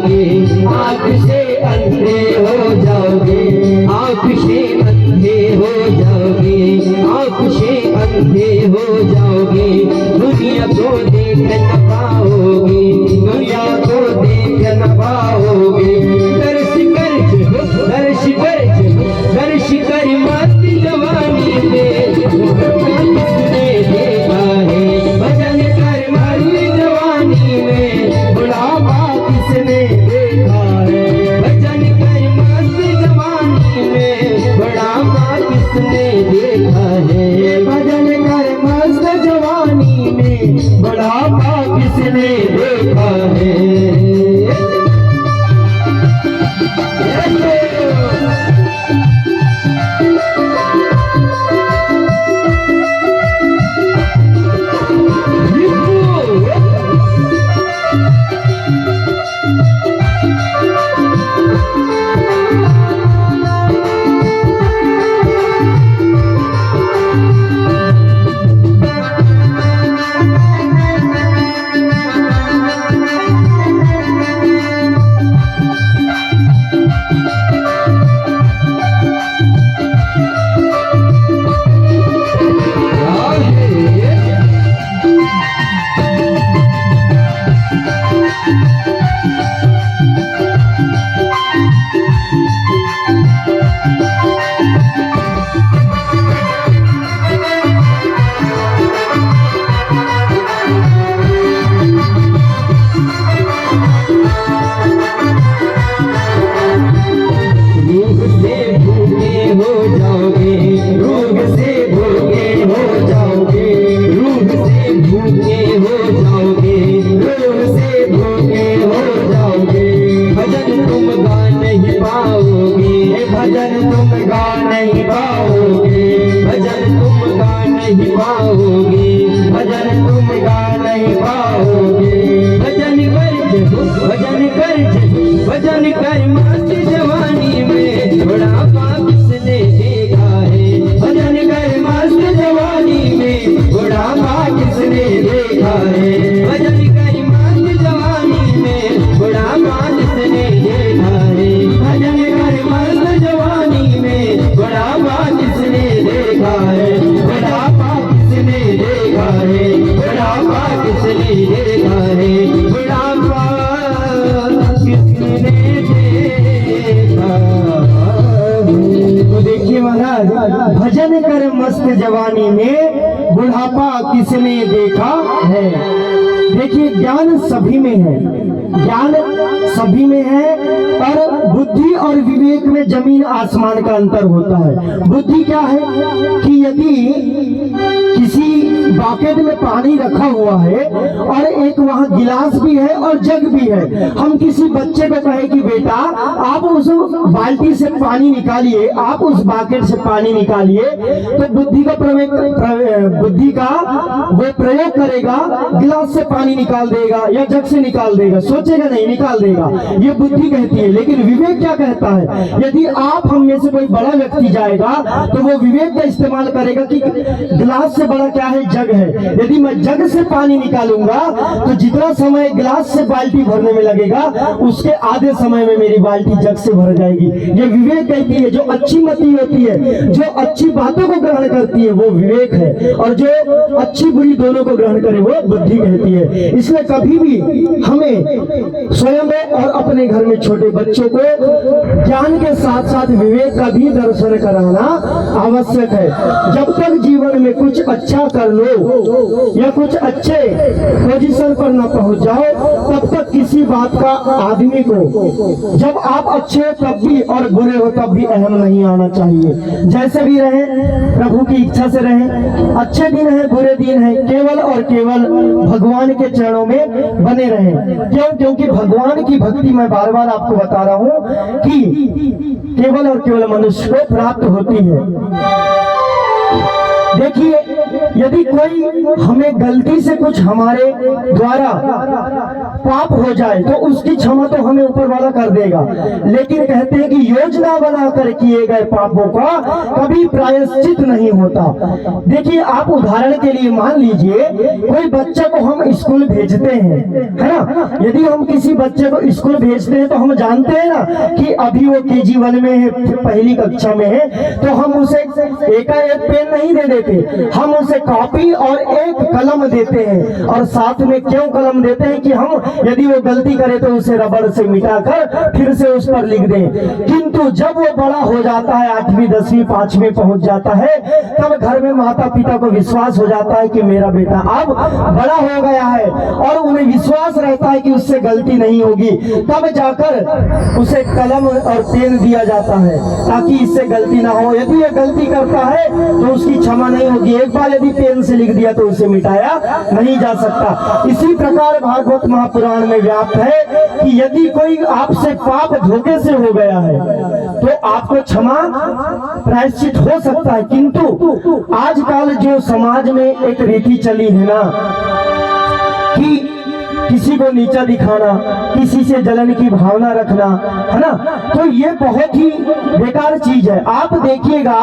जाओगे, आँख से अंधे हो जाओगे, आँख से अंधे हो जाओगे, आँख से अंधे हो जाओगे। दुनिया को देख न पाओगे, दुनिया को देख न पाओगे। दर्श कर मस्त जवानी में किसने देखा है, भजन कर मस्त जवानी में बुढ़ापा किसने देखा है, भजन कर मस्त जवानी में बुढ़ापा किसने देखा है, भजन कर मस्त जवानी में बुढ़ापा किसने देखा है। भजन तुम गा नहीं पाओगे, भजन तुम गा नहीं पाओगे, भजन तुम गा नहीं पाओगे। भजन कर मस्त जवानी में बुढ़ापा किसने देखा है, भजन कर मस्त जवानी में बुढ़ापा किसने देखा है, भजन कर मस्त जवानी में बुढ़ापा किसने देखा है, भजन कर मस्त जवानी में बुढ़ापा किसने देखा है, बुढ़ापा किसने देखा है, बुढ़ापा किसने देखा है, बुढ़ापा किसने देखा है। तो देखिए महाराज, भजन कर मस्त जवानी में बुढ़ापा किसने देखा है। देखिए ज्ञान सभी में है, ज्ञान सभी में है, पर बुद्धि और विवेक में जमीन आसमान का अंतर होता है। बुद्धि क्या है कि यदि किसी बाकेट में पानी रखा हुआ है और एक वहाँ गिलास भी है और जग भी है, हम किसी बच्चे को कहे कि बेटा आप उस बाल्टी से पानी निकालिए, आप उस बाकेट से पानी निकालिए, तो बुद्धि का वो प्रयोग करेगा, गिलास से पानी निकाल देगा या जग से निकाल देगा, सोचेगा नहीं, निकाल देगा, ये बुद्धि कहती है। लेकिन विवेक क्या कहता है, यदि आप हम में से कोई बड़ा व्यक्ति जाएगा तो वो विवेक का इस्तेमाल करेगा कि गिलास से बड़ा क्या है, जग है। यदि मैं जग से पानी निकालूंगा तो जितना समय गिलास से बाल्टी भरने में लगेगा, उसके आधे समय में मेरी बाल्टी जग से भर जाएगी। ये विवेक कहती है। जो अच्छी मति होती है, जो अच्छी बातों को ग्रहण करती है, वो विवेक है, और जो अच्छी बुरी दोनों को ग्रहण करे वो बुद्धि कहती है। इसलिए कभी भी हमें स्वयं और अपने घर में छोटे बच्चों को ज्ञान के साथ साथ विवेक का भी दर्शन कराना आवश्यक है। जब तक जीवन में कुछ अच्छा कर लो या कुछ अच्छे पोजीशन पर न पहुंच जाओ, तब तक किसी बात का आदमी को, जब आप अच्छे हो तब भी और बुरे हो तब भी अहम नहीं आना चाहिए। जैसे भी रहे, प्रभु की इच्छा से रहे, अच्छे दिन है बुरे दिन है, केवल और केवल भगवान के चरणों में बने रहे। क्यों? क्योंकि भगवान की भक्ति मैं बार बार आपको बता रहा हूं कि केवल और केवल मनुष्य को प्राप्त होती है। देखिए यदि कोई हमें गलती से कुछ हमारे द्वारा पाप हो जाए तो उसकी क्षमा तो हमें ऊपर वाला कर देगा, लेकिन कहते हैं कि योजना बनाकर किए गए पापों का कभी प्रायश्चित नहीं होता। देखिए, आप उदाहरण के लिए मान लीजिए कोई बच्चा को हम स्कूल भेजते हैं, है ना। यदि हम किसी बच्चे को स्कूल भेजते हैं तो हम जानते हैं ना कि अभी वो KG 1 में है, पहली कक्षा में है, तो हम उसे एकाएक पेन नहीं दे देते, हम उसे कॉपी और एक कलम देते हैं। और साथ में क्यों कलम देते हैं कि हम यदि वो गलती करे तो उसे रबड़ से मिटाकर फिर से उस पर लिख दें। किंतु जब वो बड़ा हो जाता है, 8वीं 10वीं 5वीं पहुंच जाता है, तब घर में माता पिता को विश्वास हो जाता है कि मेरा बेटा अब बड़ा हो गया है, और उन्हें विश्वास रहता है कि उससे गलती नहीं होगी, तब जाकर उसे कलम और पेन दिया जाता है ताकि इससे गलती ना हो। यदि ये गलती करता है तो उसकी क्षमा नहीं होगी। एक बार यदि पेन से लिख दिया तो उसे मिटाया नहीं जा सकता। इसी प्रकार भागवत महापुराण में व्याप्त है कि यदि कोई आपसे पाप धोखे से हो गया है तो आपको क्षमा प्रायश्चित हो सकता है, किंतु आजकल जो समाज में एक रीति चली है ना कि किसी को नीचा दिखाना, किसी से जलन की भावना रखना, है ना, तो ये बहुत ही बेकार चीज है। आप देखिएगा,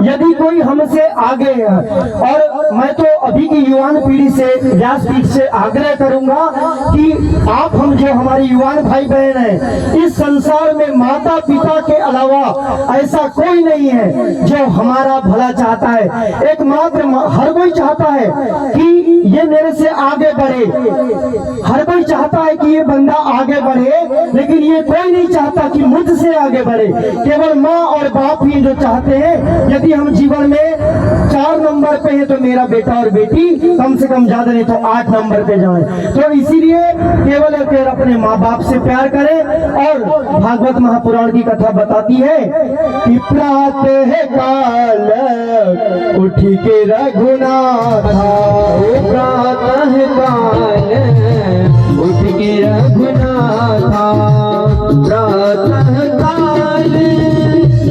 यदि कोई हमसे आगे है, और मैं तो अभी की युवान पीढ़ी से, व्यासपीठ से आग्रह करूंगा कि आप हम जो हमारे युवान भाई बहन हैं, इस संसार में माता पिता के अलावा ऐसा कोई नहीं है जो हमारा भला चाहता है। एकमात्र हर कोई चाहता है कि ये मेरे से आगे बढ़े, हर कोई चाहता है कि ये बंदा आगे बढ़े, लेकिन ये कोई नहीं चाहता कि मुझसे आगे बढ़े। केवल माँ और बाप ही जो चाहते हैं यदि हम जीवन में 4 नंबर पे हैं तो मेरा बेटा और बेटी कम से कम ज्यादा नहीं तो 8 नंबर पे जाएं। तो इसीलिए केवल और केवल अपने माँ बाप से प्यार करें। और भागवत महापुराण की कथा बताती है कि प्रातः काल उठ के रघुनाथा, प्रातः काल उठ के रघुनाथा, प्रातः काल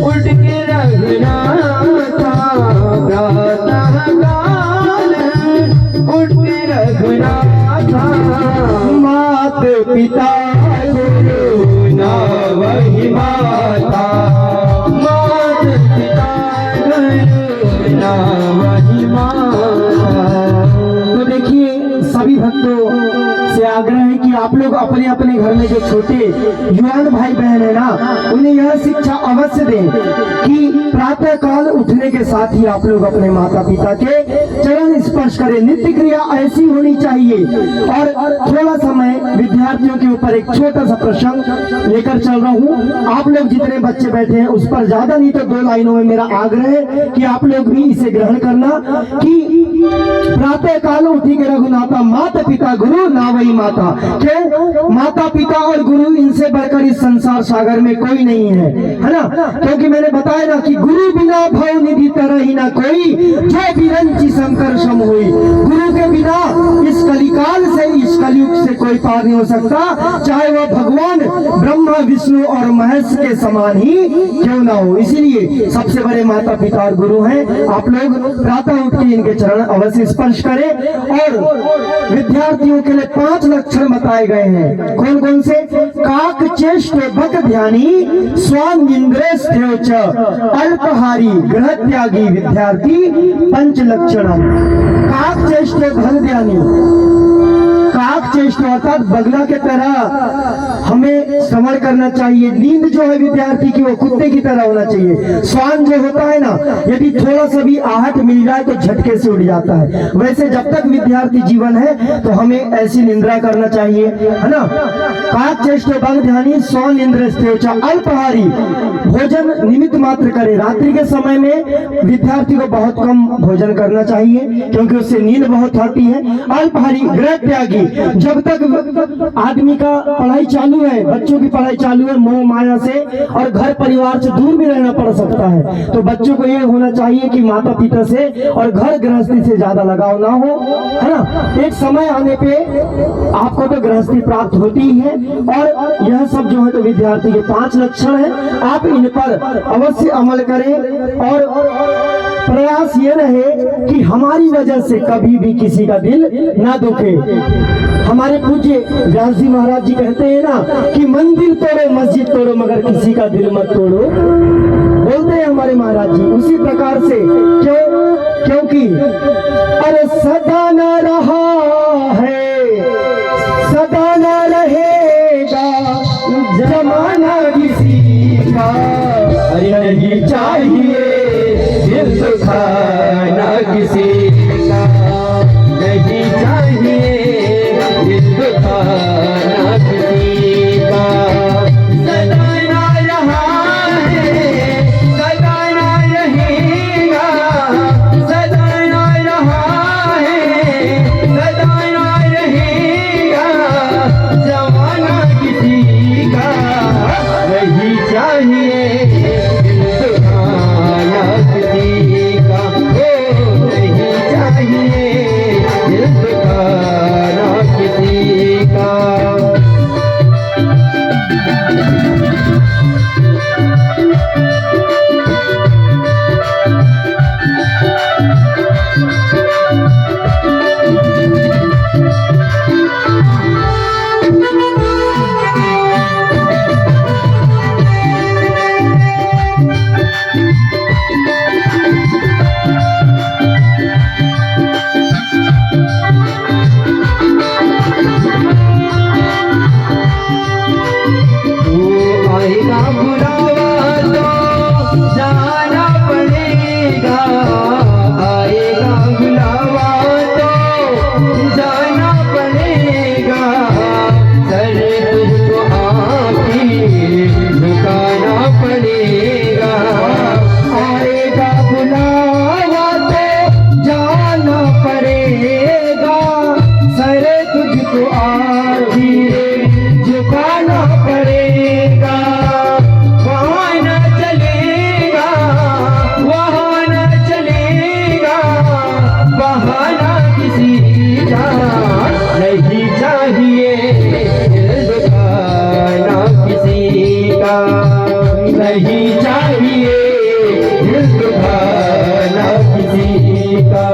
उठ के रघुनाथा, प्रातः काल उठ के रघुनाथा। मात पिता गुरु ना वही माता, मात पिता गुरु ना वही माता। तो देखिए, सभी भक्तों से आग्रह है कि आप लोग अपने अपने घर में जो छोटे युवान भाई बहन है ना, उन्हें यह शिक्षा अवश्य दें कि प्रातः काल उठने के साथ ही आप लोग अपने माता पिता के चरण स्पर्श करें। नित्य क्रिया ऐसी होनी चाहिए। और थोड़ा समय विद्यार्थियों के ऊपर एक छोटा सा प्रसंग लेकर चल रहा हूँ। आप लोग जितने बच्चे बैठे हैं उस पर ज्यादा नहीं तो 2 लाइनों में मेरा आग्रह है कि आप लोग भी इसे ग्रहण करना कि प्रातः काल उठी के रघुनाथा, माता पिता गुरु ना वही माता। क्यों? माता पिता और गुरु, इनसे बढ़कर इस संसार सागर में कोई नहीं है ना। क्योंकि मैंने बताया ना कि गुरु बिना भव निधि तरह ही ना कोई, जो बिरंची शंकर सम हुई। गुरु के बिना इस कलिकाल से, इस कलयुग से कोई पार नहीं हो सकता, चाहे वह भगवान ब्रह्मा विष्णु और महेश के समान ही क्यों ना हो। इसीलिए सबसे बड़े माता पिता और गुरु हैं। आप लोग प्रातः उठ के इनके चरण अवश्य स्पर्श करें। और विद्यार्थियों के लिए 5 लक्षण बताए गए हैं। कौन कौन से? काक चेष्ट बक ध्यानी, स्वान इंद्रेष्ठ्यो च अल्पहारी ग्रह त्यागी विद्यार्थी 5 लक्षणम। काक चेष्ट भग ध्यानी, काक चेष्ट अर्थात बगला के तरह हमें श्रवण करना चाहिए। नींद जो है विद्यार्थी की वो कुत्ते की तरह होना चाहिए। स्वान जो होता है ना, यदि थोड़ा सा भी आहट मिल जाए तो झटके से उड़ जाता है। वैसे जब तक विद्यार्थी जीवन है तो हमें ऐसी निंद्रा करना चाहिए, है ना। काक चेष्ट बग ध्यानी, स्वान इंद्रेष्ठ्यो च अल्पहारी, भोजन निमित्त मात्र करे। रात्रि के समय में विद्यार्थी को बहुत कम भोजन करना चाहिए क्योंकि उससे नींद बहुत आती है। अल्पहारी ग्रह त्यागी, जब तक आदमी का पढ़ाई चालू है, बच्चों की पढ़ाई चालू है, मोह माया से और घर परिवार से दूर भी रहना पड़ सकता है। तो बच्चों को यह होना चाहिए कि माता पिता से और घर गृहस्थी से ज्यादा लगाव ना हो, है ना। एक समय आने पे आपको तो गृहस्थी प्राप्त होती ही है। और यह सब जो है तो विद्यार्थी के 5 लक्षण है। आप इन पर अवश्य अमल करें और प्रयास ये रहे कि हमारी वजह से कभी भी किसी का दिल ना दुखे। हमारे पूज्य व्यास जी महाराज जी कहते हैं ना कि मंदिर तोड़ो मस्जिद तोड़ो मगर किसी का दिल मत तोड़ो, बोलते हैं हमारे महाराज जी। उसी प्रकार से क्योंकि अरे सदा न रहा है, सदा न रहेगा जमाना किसी का, अरे नहीं चाहिए दिल दुखाना किसी का, नहीं चाहिए दिल दुखाना किसी का। सदा ना रहा है, सदा ना रहेगा, सदा ना रहा है, सदा ना रहेगा जमाना किसी का, नहीं चाहिए दिल दुखाना किसी का, ओ नहीं चाहिए दिल दुखाना किसी का। आएगा बुलावा तो जाना पड़ेगा, आएगा बुलावा तो जाना पड़ेगा, सर तुझको आपकी झुकाना पड़ेगा। आएगा बुलावा तो जाना पड़ेगा, सरे तुझको आखिर झुकाना पड़ेगा। वहाँ न चलेगा, वहाँ न चलेगा बहाना किसी का, नहीं चाहिए दिल दुखाना किसी का, नहीं चाहिए दिल दुखाना किसी का।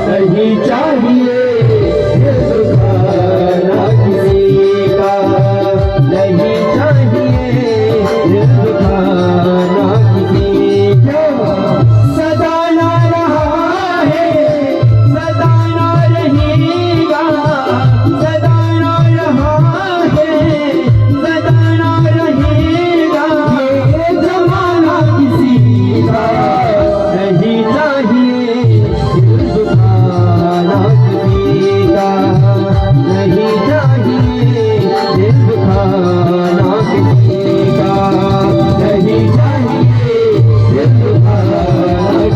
नहीं चाहिए दिल दुखाना किसी का, नहीं चाहिए दिल दुखाना किसी का। सदा ना रहा है, सदा ना रहेगा, सदा ना रहा है, सदा ना रहेगा। ये जमाना किसी का नहीं चाहिए दिल दुखाना किसी का, नहीं चाहिए दिल दुखाना किसी का, नहीं चाहिए दिल दुखाना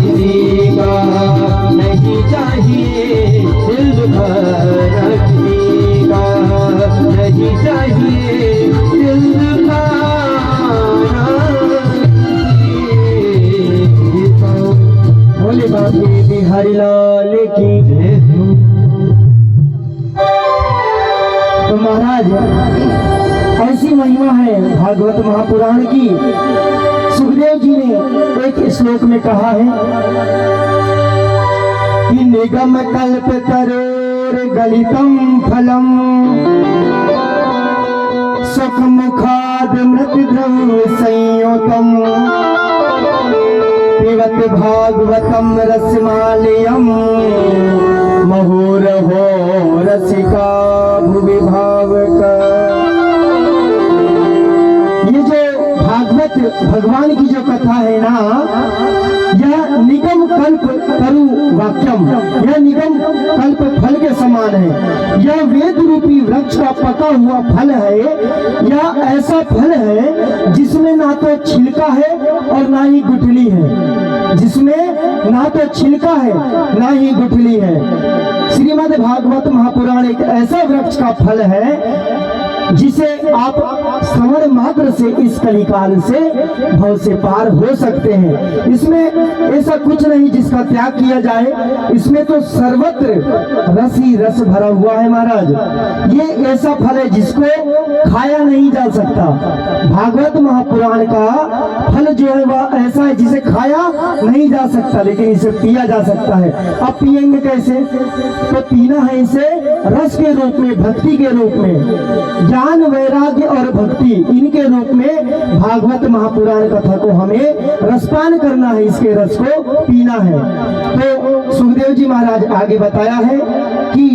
किसी का, नहीं चाहिए दिल दुखाना किसी का, नहीं चाहिए दिल दुखाना किसी का। भोले बाबे बिहारी लाल की जय हो। तो महाराज ऐसी महिमा है भागवत महापुराण की। सुखदेव जी ने एक श्लोक में कहा है कि निगम कल्प तरोर गलितम फलम सुख मुखाद मृत द्रव संयोतम पिबत भागवतम रसमालयम महोरहो रसिका भुवि भावका। ये जो भागवत भगवान की जो कथा है ना, यह निगम कल्प तरु वाक्यम, यह निगम कल्प फल के समान है। यह वेद रूपी वृक्ष का पका हुआ फल है। यह ऐसा फल है जिसमें ना तो छिलका है और ना ही गुठली है, जिसमें ना तो छिलका है ना ही गुठली है। श्रीमद् भागवत महापुराण एक ऐसा वृक्ष का फल है जिसे आप श्रवण मात्र से इस कलिकाल से भव से पार हो सकते हैं। इसमें ऐसा कुछ नहीं जिसका त्याग किया जाए। इसमें तो सर्वत्र रस ही रस भरा हुआ है महाराज। ये ऐसा फल है जिसको खाया नहीं जा सकता। भागवत महापुराण का फल जो है वह ऐसा है जिसे खाया नहीं जा सकता, लेकिन इसे पिया जा सकता है। अब पिएंगे कैसे? तो पीना है इसे रस के रूप में, भक्ति के रूप में, ज्ञान वैराग्य और भक्ति इनके रूप में भागवत महापुराण कथा को हमें रसपान करना है, इसके रस को पीना है। तो सुखदेव जी महाराज आगे बताया है कि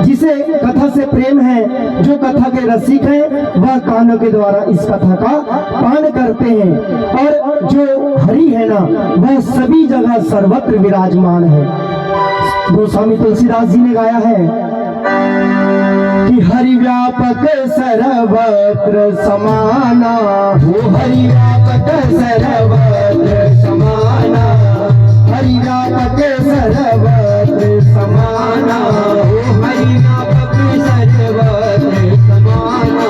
जिसे कथा से प्रेम है, जो कथा के रसिक हैं, वह कानों के द्वारा इस कथा का पान करते हैं। और जो हरि है ना, वह सभी जगह सर्वत्र विराजमान है। गोस्वामी तुलसीदास जी ने गाया है कि हरि व्यापक सर्वत्र समाना, हो हरि व्यापक सर्वत्र समाना, हरि व्यापक सर्वत्र समाना, हो हरि व्यापक सर्वत्र समाना,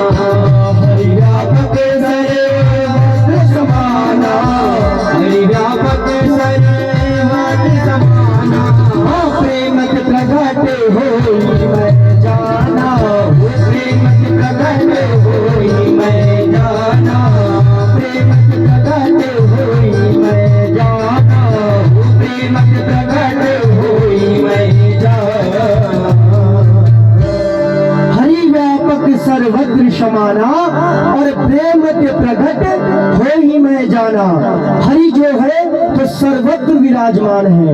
हरि व्यापक सर्वत्र समाना, हरि व्यापक सर्वत्र समाना। प्रेम के प्रगट होई मैं जाना, प्रेम के प्रगट होई मैं जाना, प्रेम के प्रगट होई मैं जाना, प्रेम के प्रगट होई मैं जाना। हरि व्यापक सर्वत्र समाना और प्रेम के प्रगट हो ही मैं जाना। हरि जो है तो सर्वत्र विराजमान है,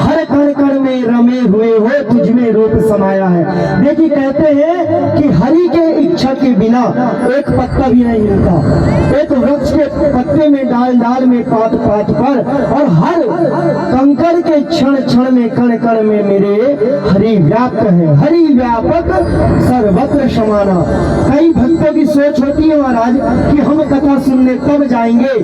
हर कण कण में रमे हुए हो, तुझ में रूप समाया है। देखिए कहते हैं कि हरि के इच्छा के बिना एक पत्ता भी नहीं हिलता। एक वृक्ष के पत्ते में, डाल डाल में, पात पात पर और हर कंकड़ के क्षण क्षण में, कण कण में मेरे हरि व्याप्त है। हरि व्यापक सर्वत्र समाना। कई भक्तों की सोच होती है महाराज कि हम कथा सुनने तब जाएंगे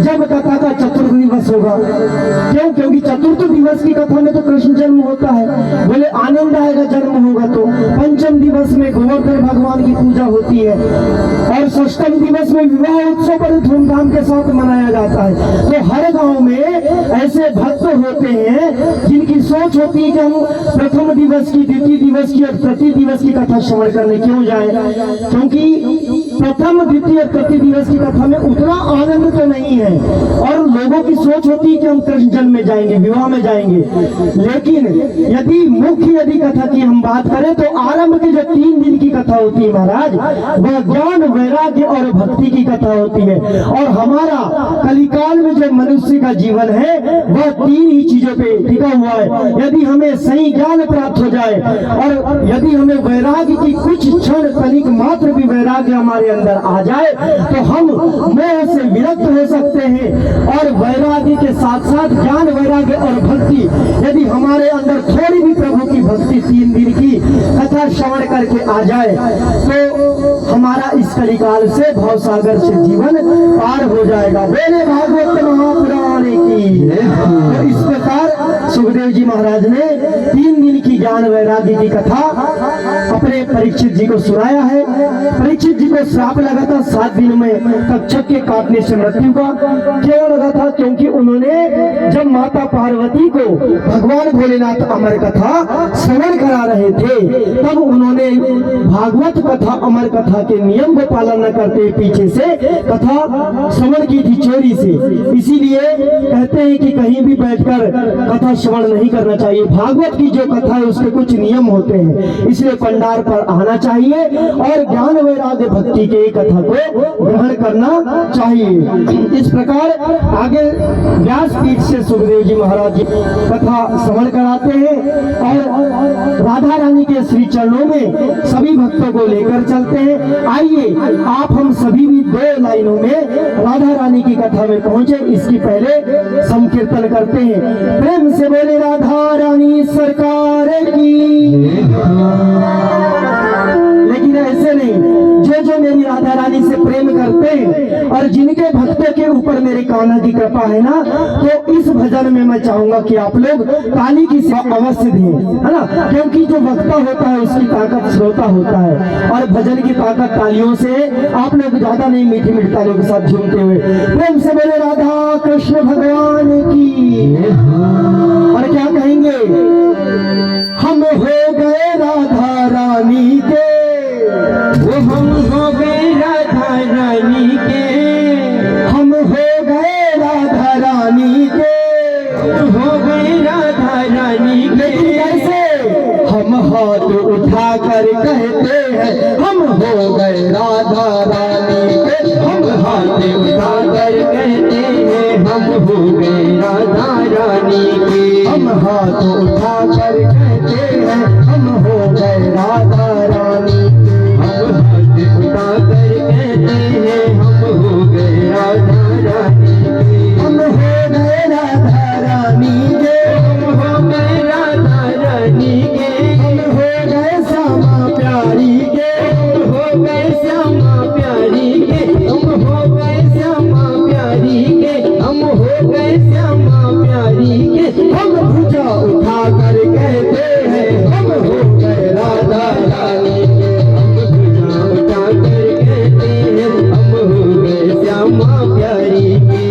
जब कथा का चतुर्थ दिवस होगा। क्यों? क्योंकि चतुर्थ दिवस की कथा में तो कृष्ण जन्म होता है। बोले आनंद आएगा जन्म होगा तो। पंचम दिवस में गोवर्धन भगवान की पूजा होती है और षष्ठम दिवस में विवाह उत्सव बड़े धूमधाम के साथ मनाया जाता है। तो हर गांव में ऐसे भक्त होते हैं जिनकी सोच होती है कि हम प्रथम दिवस की, द्वितीय दिवस की और तृतीय दिवस की कथा श्रवण करने क्यों जाए, क्योंकि प्रथम द्वितीय तृतीय दिवस की कथा में उतना आनंद तो नहीं है, और लोगों की सोच होती है कि हम कृष्ण जन्म में जाएंगे, विवाह में जाएंगे। लेकिन यदि कथा की हम बात करें तो आरंभ की जो 3 दिन की कथा होती है महाराज, वह ज्ञान वैराग्य और भक्ति की कथा होती है। और हमारा कलिकाल में जो मनुष्य का जीवन है वह 3 ही चीजों पे टिका हुआ है। यदि हमें सही ज्ञान प्राप्त हो जाए और यदि हमें वैराग्य की कुछ क्षण तनिक मात्र भी वैराग्य हमारे अंदर आ जाए तो हम मोह से विरक्त हो सकते हैं। और वैराग्य के साथ साथ ज्ञान वैराग्य और भक्ति यदि हमारे अंदर थोड़ी भी प्रभु की भक्ति 3 दिन की कथा श्रवण करके आ जाए तो हमारा इस कलिकाल से भवसागर से जीवन पार हो जाएगा। बोले भागवत महापुराण की। तो इस प्रकार सुखदेव जी महाराज ने 3 दिन की ज्ञान वैराग्य की कथा अपने परीक्षित जी को सुनाया है। परीक्षित जी को श्राप लगा था 7 दिन में तक्षक के काटने से मृत्यु का। क्यों लगा था? क्योंकि उन्होंने जब माता पार्वती को भगवान भोलेनाथ अमर कथा श्रवण करा रहे थे तब उन्होंने भागवत कथा अमर कथा के नियम को पालन न करते पीछे से कथा श्रवण की थी चोरी से। इसीलिए कहते हैं कि कहीं भी बैठकर कथा श्रवण नहीं करना चाहिए। भागवत की जो कथा है उसके कुछ नियम होते हैं, इसलिए पंडार पर आना चाहिए और ज्ञान वैराग्य भक्ति के कथा को ग्रहण करना चाहिए। इस प्रकार आगे व्यासपीठ से सुखदेव जी महाराज कथा श्रवण कराते हैं और राधा रानी के श्री चरणों में सभी भक्तों को लेकर चलते हैं। आइए आप हम सभी भी 2 लाइनों में राधा रानी की कथा में पहुंचे, इसकी पहले संकीर्तन करते हैं। प्रेम से बोले राधा रानी सरकार की। लेकिन ऐसे नहीं, जो मेरी राधा रानी से प्रेम करते हैं और जिनके भक्तों के ऊपर मेरे कान्हा की कृपा है ना, तो इस भजन में मैं चाहूंगा कि आप लोग ताली की सेवा अवश्य दें, है ना, क्योंकि जो वक्ता होता है उसकी ताकत श्रोता होता है और भजन की ताकत तालियों से। आप लोग ज्यादा नहीं, मीठी मीठी तालियों के साथ झूमते हुए प्रेम से बोले राधा कृष्ण भगवान की। और क्या कहेंगे? हम हो गए राधा रानी के, वो हम हो गए राधा रानी के, हम हो गए राधा रानी के, हम हो गए राधा रानी के। कैसे? हम हाथ उठा कर कहते हैं हम हो गए राधा रानी के। हम हाथ उठा कर कहते हैं हम हो गए राधा रानी के। हम हाथ उठा कर कहते हैं हम हो गए राधा रानी के। हम हाथ उठा कर कहते हैं हम हो गए राधा रानी के। हम हो गए राधा रानी के, हम हो गए राधा रानी के। हम हो गए श्यामा प्यारी के, हम हो गए श्यामा प्यारी के। हम हो गए श्यामा प्यारी के। हम हो गए श्यामा प्यारी के। हम भुजा उठा कर कहते हैं हम हो गए राधा रानी के। हम भुजा उठा कर कहते हैं हम हो गए श्यामा प्यारी के।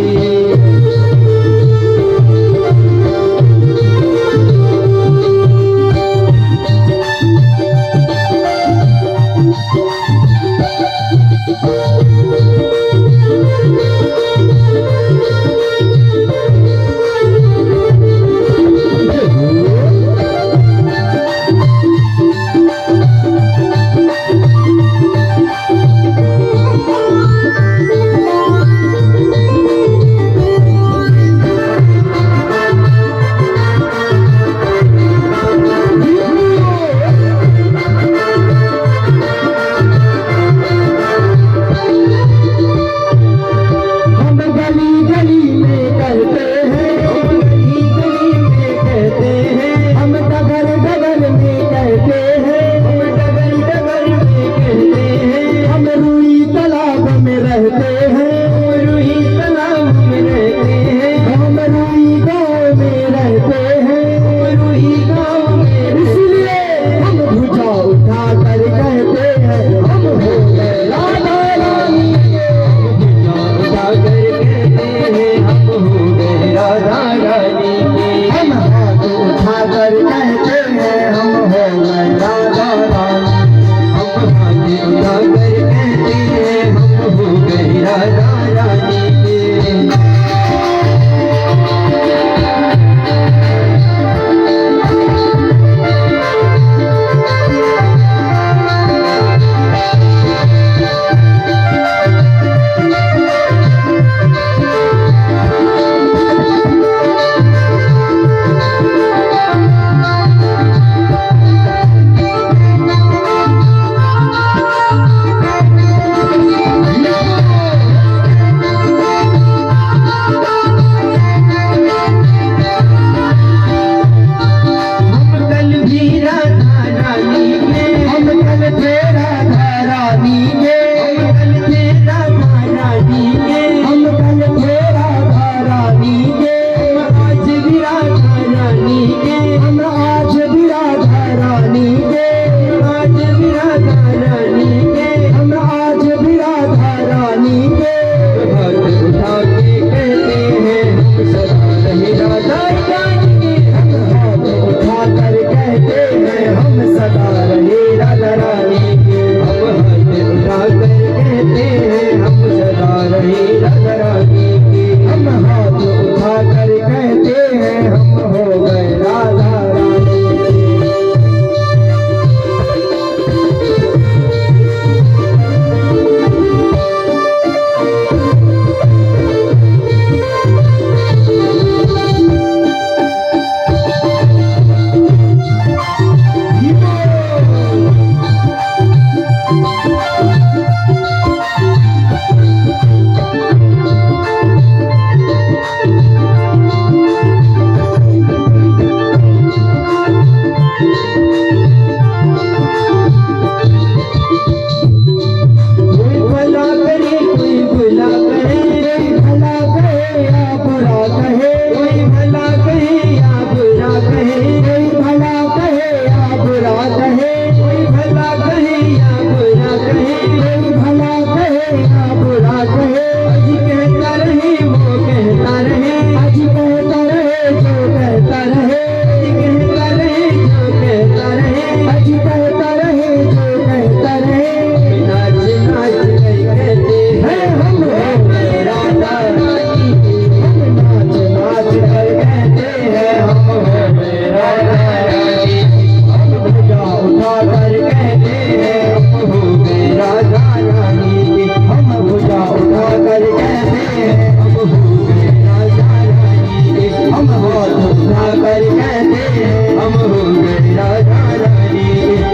हम हो गए राधा रानी,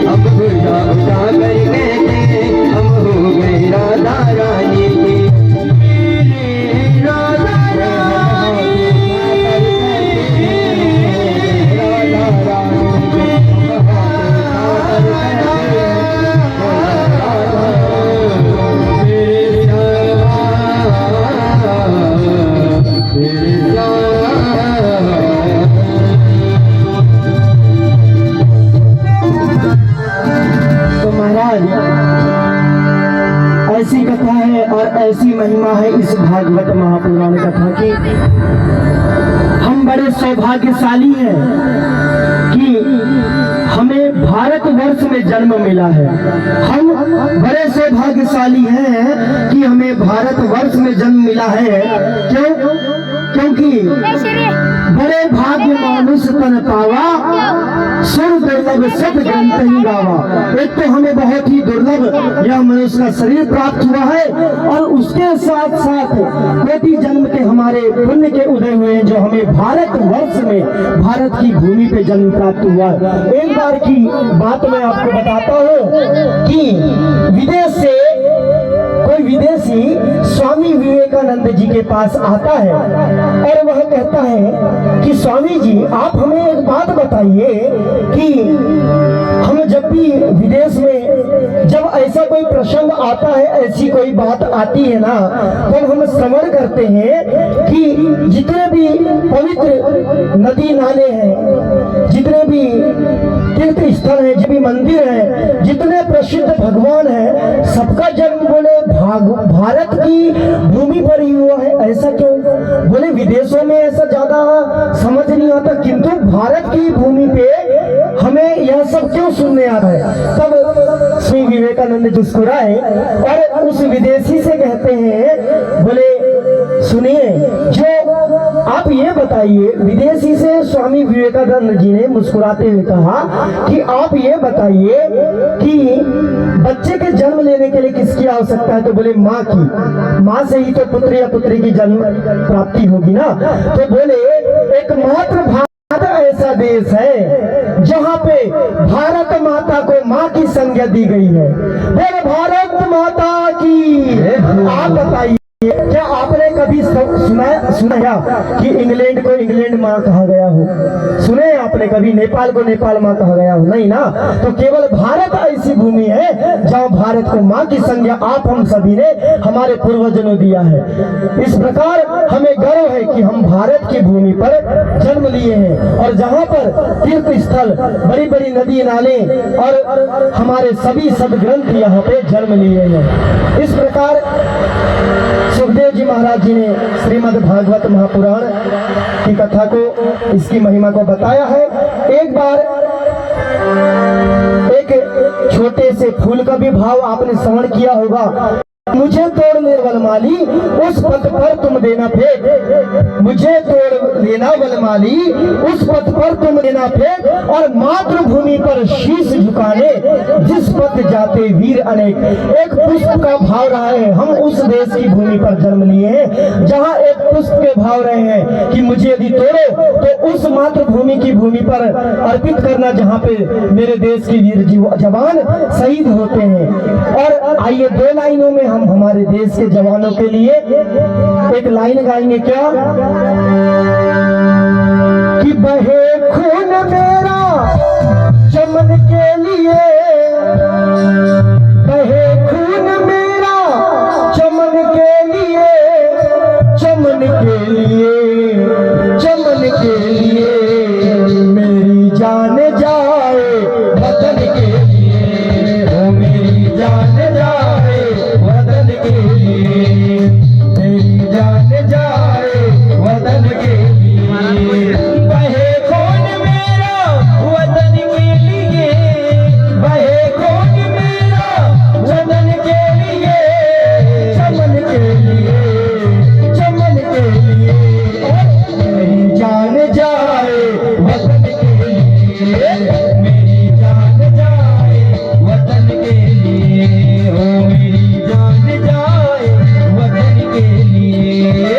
हम उठा उठा कर कहते हम हो गए राधा रानी। मेरे राधा रानी, राधा ऐसी कथा है और ऐसी महिमा है इस भागवत महापुराण कथा की। हम बड़े सौभाग्यशाली हैं कि हमें भारतवर्ष में जन्म मिला है। हम बड़े सौभाग्यशाली हैं कि हमें भारतवर्ष में जन्म मिला है। क्यों? क्योंकि बड़े भाग्य मानुष तन पावा, सुर दुर्लभ सत ग्रंथ ही गावा। एक तो हमें बहुत ही दुर्लभ यह मनुष्य का शरीर प्राप्त हुआ है और उसके साथ साथ कोटि जन्म के हमारे पुण्य के उदय हुए हैं जो हमें भारतवर्ष में, भारत की भूमि पे जन्म प्राप्त हुआ है। एक बार की बात मैं आपको बताता हूँ कि विदेश से कोई विदेशी स्वामी विवेकानंद जी के पास आता है और वह कहता है कि स्वामी जी आप हमें एक बात बताइए कि हम जब भी विदेश में जब ऐसा कोई प्रसंग आता है, ऐसी कोई बात आती है ना, तब हम श्रवण करते हैं कि जितने भी पवित्र नदी नाले हैं, जितने भी तीर्थ स्थल हैं, जो भी मंदिर हैं, जितने प्रसिद्ध भगवान हैं, सबका जन्म बोले भारत की भूमि पर ही हुआ है। ऐसा क्यों? बोले विदेशों में ऐसा ज्यादा समझ नहीं आता, किंतु भारत की भूमि पे हमें यह सब क्यों सुनने आ रहा है। तब श्री विवेकानंद मुस्कुराए और उस विदेशी से कहते हैं, बोले सुनिए, जो आप ये बताइए, विदेशी से स्वामी विवेकानंद जी ने मुस्कुराते हुए कहा कि आप ये बताइए कि बच्चे के जन्म लेने के लिए किसकी आवश्यकता है? तो बोले माँ की। माँ से ही तो पुत्र या पुत्री की जन्म प्राप्ति होगी ना। तो बोले एकमात्र भारत ऐसा देश है जहाँ पे भारत माता को माँ की संज्ञा दी गई है। बोले भारत माता की। आप बताइए, क्या आपने कभी सुना कि इंग्लैंड को इंग्लैंड माँ कहा गया हो? सुने आपने कभी नेपाल को नेपाल माँ कहा गया हो? नहीं ना। तो केवल भारत ऐसी भूमि है जहाँ भारत को माँ की संज्ञा आप हम सभी ने, हमारे पूर्वजों ने दिया है। इस प्रकार हमें गर्व है कि हम भारत की भूमि पर जन्म लिए हैं और जहाँ पर तीर्थ स्थल, बड़ी बड़ी नदी नाले और हमारे सभी सदग्रंथ यहाँ पे जन्म लिए हैं। इस प्रकार सुखदेव जी महाराज जी ने श्रीमद् भागवत महापुराण की कथा को, इसकी महिमा को बताया है। एक बार एक छोटे से फूल का भी भाव आपने श्रवण किया होगा। मुझे तोड़ने वनमाली उस पथ पर तुम देना फेंक, मुझे तोड़ लेना वनमाली उस पथ पर तुम देना फेंक, और मातृभूमि पर शीश झुकाने जिस पथ जाते वीर अनेक। एक पुष्प का भाव रहा है, हम उस देश की भूमि पर जन्म लिए हैं जहाँ एक पुष्प के भाव रहे हैं कि मुझे यदि तोड़ो तो उस मातृभूमि की भूमि पर अर्पित करना जहाँ पे मेरे देश के वीर जवान शहीद होते हैं। और आइए दो लाइनों में हम हमारे देश के जवानों के लिए एक लाइन गाएंगे। क्या? कि बहे खून मेरा चमन के लिए, बहे खून मेरा चमन के लिए, चमन के लिए, चमन के लिए मेरी जान जाए वतन के लिए, ओ मेरी जान जाए वतन के लिए, मेरी जान जाए वतन के लिए। बहे खून मेरा वतन के लिए, बहे खून मेरा वतन के लिए, चमन के लिए, चमन के लिए, मेरी जान जाए वतन के लिए, मेरी जान जाए वतन के लिए, ओ मेरी जान जाए वतन के लिए।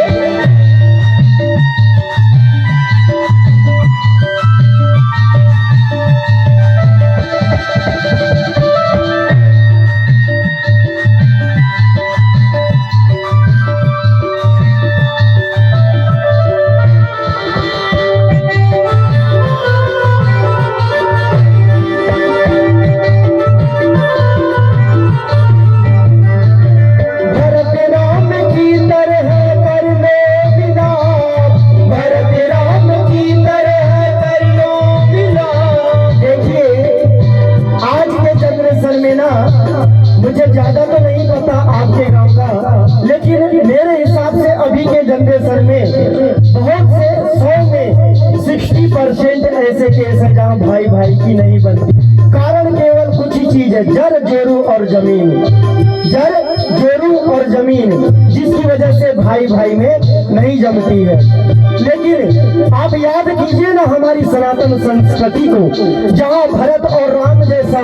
देश है जहाँ भाई भाई की नहीं बनती। कारण केवल कुछ ही चीज है, जड़ जोरू और जमीन, जड़ जोरू और जमीन, जिसकी वजह से भाई भाई में नहीं जमती है। लेकिन आप याद कीजिए ना हमारी सनातन संस्कृति को, जहाँ भरत और राम जैसा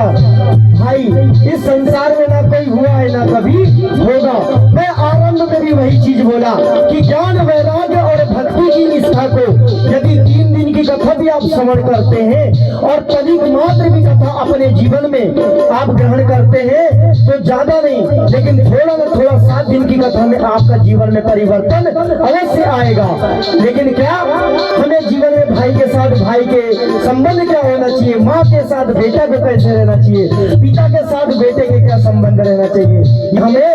भाई इस संसार में ना कोई हुआ है ना कभी होगा। मैं आरंभ में भी वही चीज बोला कि ज्ञान वैराग्य और भक्ति की निष्ठा को यदि 3 दिन की कथा भी आप श्रवण करते हैं और तनिक मात्र भी कथा अपने जीवन में आप ग्रहण करते हैं तो ज्यादा नहीं लेकिन थोड़ा ना थोड़ा 7 दिन की कथा में आपका जीवन में परिवर्तन अवश्य आएगा। लेकिन क्या हमें जीवन में भाई के साथ भाई के संबंध क्या होना चाहिए, माँ के साथ बेटा को कैसे रहना चाहिए, पिता के साथ बेटे के क्या संबंध रहना चाहिए, हमें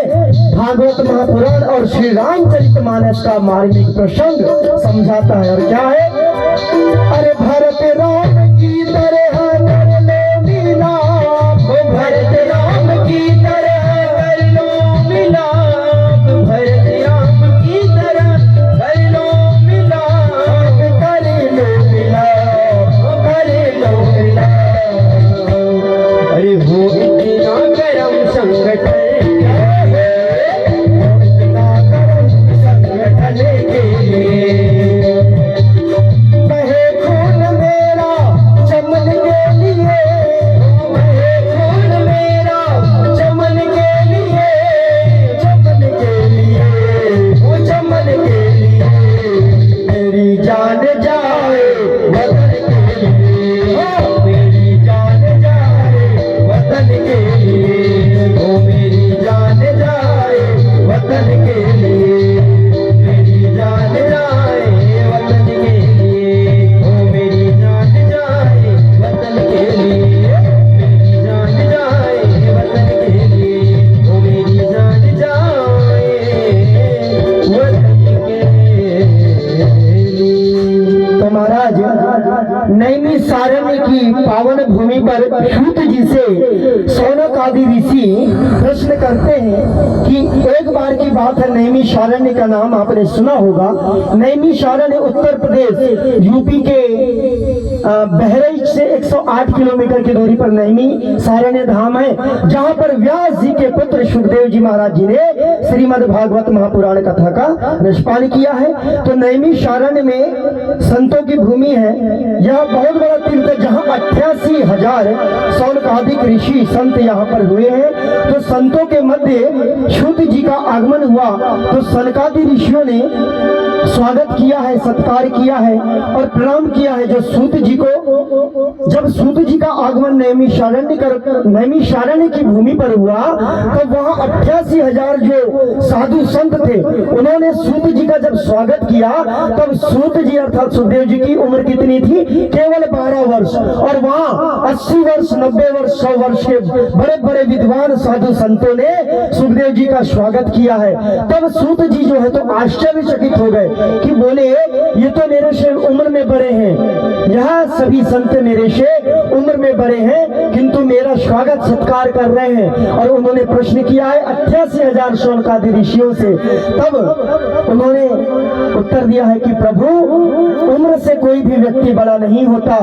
भागवत महापुराण और श्री रामचरितमानस का मार्मिक प्रसंग समझाता है। और क्या है, अरे भरत राम की तरह कर लो मिलाप, भरत राम की तरह कर लो मिलाप, भरत राम की तरह कर लो मिलाप, कर लो मिलाप, कर लो मिलाप। अरे वो इतना गरम संगठन है, इतना गरम संगठन के लिए बहे खून मेरा चमन के लिए, बहे खून मेरा चमन के लिए, चमन के लिए, वो चमन के लिए मेरी जान जाए वतन के लिए, ओ मेरी जान जाए वतन के लिए, ओ मेरी जान जाए वतन के लिए, मेरी जान जाए वतन के लिए, ओ मेरी जान जाए वतन के लिए, मेरी जान जाए वतन के लिए, ओ मेरी जान जाए वतन के लिए। तो महाराज नैमी सारण्य की पावन भूमि पर सूत जी से सौनक आदि ऋषि प्रश्न करते हैं कि एक बार की बात है, नैमी सारण्य का नाम आपने सुना होगा। नैमी सारण्य उत्तर प्रदेश यूपी के बहराइच से 108 किलोमीटर की दूरी पर नैमी सारण्य धाम है, जहां पर व्यास जी के पुत्र सुखदेव जी महाराज जी ने श्रीमद् भागवत महापुराण कथा का रसपान किया है। तो नैमी सारण्य में संतों की भूमि है। यह बहुत बड़ा तीर्थ है जहाँ 88,000 सौनकादिक ऋषि संत यहाँ पर हुए हैं। तो संतों के मध्य सूत जी का आगमन हुआ तो सनकादि ऋषियों ने स्वागत किया है, सत्कार किया है और प्रणाम किया है। जो सूत जी को जब सूत जी का आगमन नैमिषारण्य की भूमि पर हुआ तो वहाँ 88,000 जो साधु संत थे उन्होंने सूत जी का जब स्वागत किया तब सूत जी अर्थात सुखदेव जी की उम्र कितनी थी, केवल 12 वर्ष। और वहाँ 80 वर्ष 90 वर्ष 100 वर्ष के बड़े बड़े विद्वान साधु संतों ने सुखदेव जी का स्वागत किया है। तब सूत जी जो है तो आश्चर्यचकित हो गए कि बोले ये तो मेरे से उम्र में बड़े हैं, यह सभी संत मेरे से उम्र में बड़े हैं किंतु मेरा स्वागत सत्कार कर रहे हैं। और उन्होंने प्रश्न किया है 88,000 सौनकादि ऋषियों से। तब उन्होंने उत्तर दिया है कि प्रभु उम्र से कोई भी व्यक्ति बड़ा नहीं होता,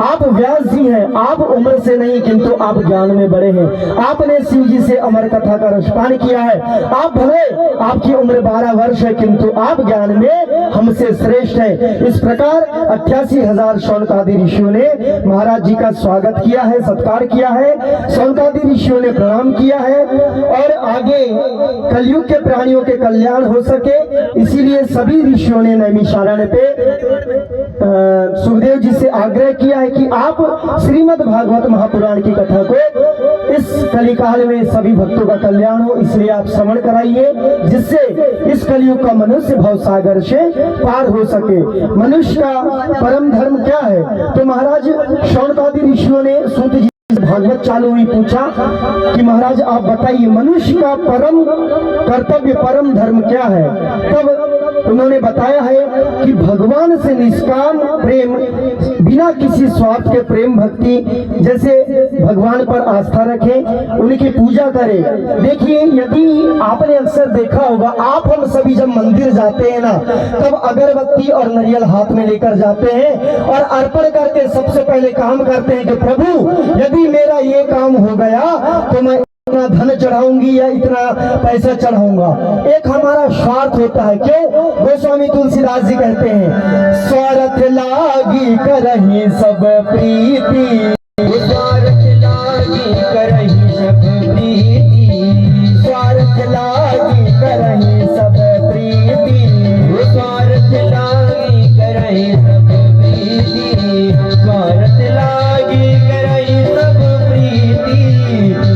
आप व्यास जी हैं, आप उम्र से नहीं किंतु आप ज्ञान में बड़े हैं। आपने शिव जी से अमर कथा का रसपान किया है, आप भले आपकी उम्र 12 वर्ष है किंतु आप ज्ञान में हमसे श्रेष्ठ है। इस प्रकार 88,000 सौनकादि ऋषियों ने महाराज जी का स्वागत किया है, सत्कार किया है, सौनकादि ऋषियों ने प्रणाम किया है। और आगे कलयुग के प्राणियों के कल्याण हो सके इसीलिए सभी ऋषियों ने नैमिषारण्य पे सुखदेव जी से आग्रह किया है कि आप श्रीमद् भागवत महापुराण की कथा को इस कलिकाल में सभी भक्तों का कल्याण हो, इसलिए आप श्रवण कराइए जिससे इस कलयुग का मनुष्य भवसागर से पार हो सके। मनुष्य का परम धर्म क्या है? तो महाराज सौनकादि ऋषियों ने सूत जी भागवत चालू हुई, पूछा कि महाराज आप बताइए मनुष्य का परम कर्तव्य परम धर्म क्या है। तब उन्होंने बताया है कि भगवान से निष्काम प्रेम, बिना किसी स्वार्थ के प्रेम भक्ति, जैसे भगवान पर आस्था रखें, उनकी पूजा करें। देखिए यदि आपने अक्सर देखा होगा, आप हम सभी जब मंदिर जाते हैं ना, तब अगरबत्ती और नारियल हाथ में लेकर जाते हैं और अर्पण करके सबसे पहले काम करते हैं कि प्रभु यदि मेरा ये काम हो गया तो मैं इतना धन चढ़ाऊंगी या इतना पैसा चढ़ाऊंगा। एक हमारा स्वार्थ होता है। क्यों? गोस्वामी तुलसीदास जी कहते हैं, स्वार्थ लागी करही सब प्रीति, स्वार्थ लागी करही सब प्रीति, स्वार्थ लागी करही सब प्रीति, स्वार्थ लागी करही सब प्रीति, स्वार्थ लागी करही सब प्रीति,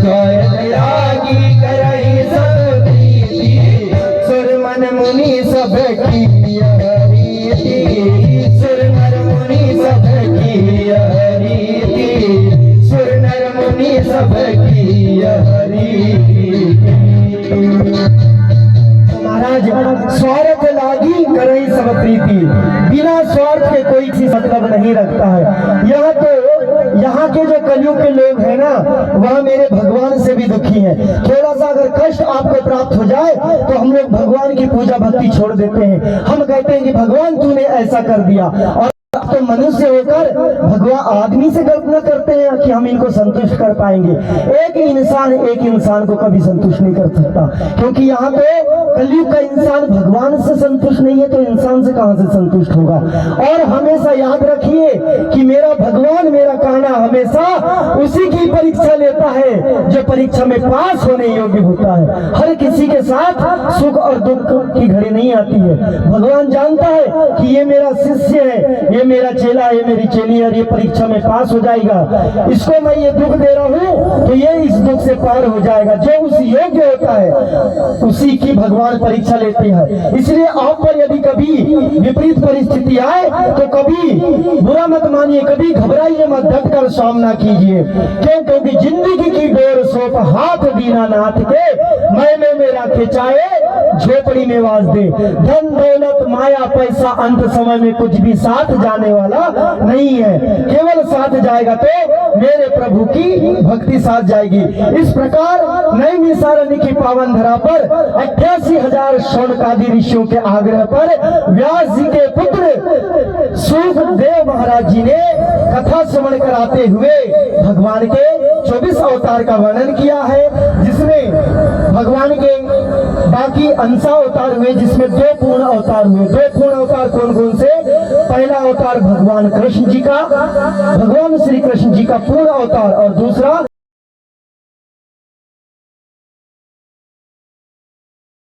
स्वार्थ लागी करही सब प्रीति, सुर मन मुनि सब की रीति, सुर नर मुनि सब की रीति, सुर नर मुनि सब की रीति। महाराज स्वार्थ लागी करही सब प्रीति, बिना स्वार्थ के कोई चीज मतलब नहीं रखता है। यहाँ के जो कलयुग के लोग हैं ना, वह मेरे भगवान से भी दुखी हैं। थोड़ा सा अगर कष्ट आपको प्राप्त हो जाए तो हम लोग भगवान की पूजा भक्ति छोड़ देते हैं। हम कहते हैं कि भगवान तूने ऐसा कर दिया, और तो मनुष्य होकर भगवान आदमी से कल्पना करते हैं कि हम इनको संतुष्ट कर पाएंगे। एक इंसान को कभी संतुष्ट नहीं कर सकता, क्योंकि यहाँ पे कलयुग का इंसान भगवान से संतुष्ट नहीं है तो इंसान से कहां से संतुष्ट होगा। और हमेशा याद रखिए कि मेरा भगवान, मेरा कहना हमेशा उसी की परीक्षा लेता है जो परीक्षा में पास होने योग्य होता है। हर किसी के साथ सुख और दुख की घड़ी नहीं आती है। भगवान जानता है कि ये मेरा शिष्य है, ये मेरा चेला है, मेरी चेली, और ये परीक्षा में पास हो जाएगा, इसको मैं ये दुख दे रहा हूँ तो ये इस दुख से पार हो जाएगा। जो उस योग्य होता है उसी की भगवान परीक्षा लेते हैं। इसलिए आप पर यदि कभी विपरीत परिस्थिति आए तो कभी बुरा मत मानिए, कभी घबराइए मत, डट कर सामना कीजिए। क्यों? क्योंकि जिंदगी की डोर सौंप हाथ दीनानाथ के, मैं में मेरा खिंचाए झोपड़ी में वास दे। धन दौलत माया पैसा अंत समय में कुछ भी साथ जाने वाला नहीं है, केवल साथ जाएगा तो मेरे प्रभु की भक्ति साथ जाएगी। इस प्रकार नई मिसारणी की पावन धरा पर 88,000 शौनकादि ऋषियों के आग्रह पर व्यास जी के पुत्र सुखदेव महाराज जी ने कथा श्रवण कराते हुए भगवान के 24 अवतार का वर्णन किया है, जिसमें भगवान के बाकी अंशा अवतार हुए, जिसमें 2 पूर्ण अवतार हुए। 2 पूर्ण अवतार कौन कौन से? पहला अवतार भगवान कृष्ण जी का, भगवान श्री कृष्ण जी का पूर्ण अवतार, और दूसरा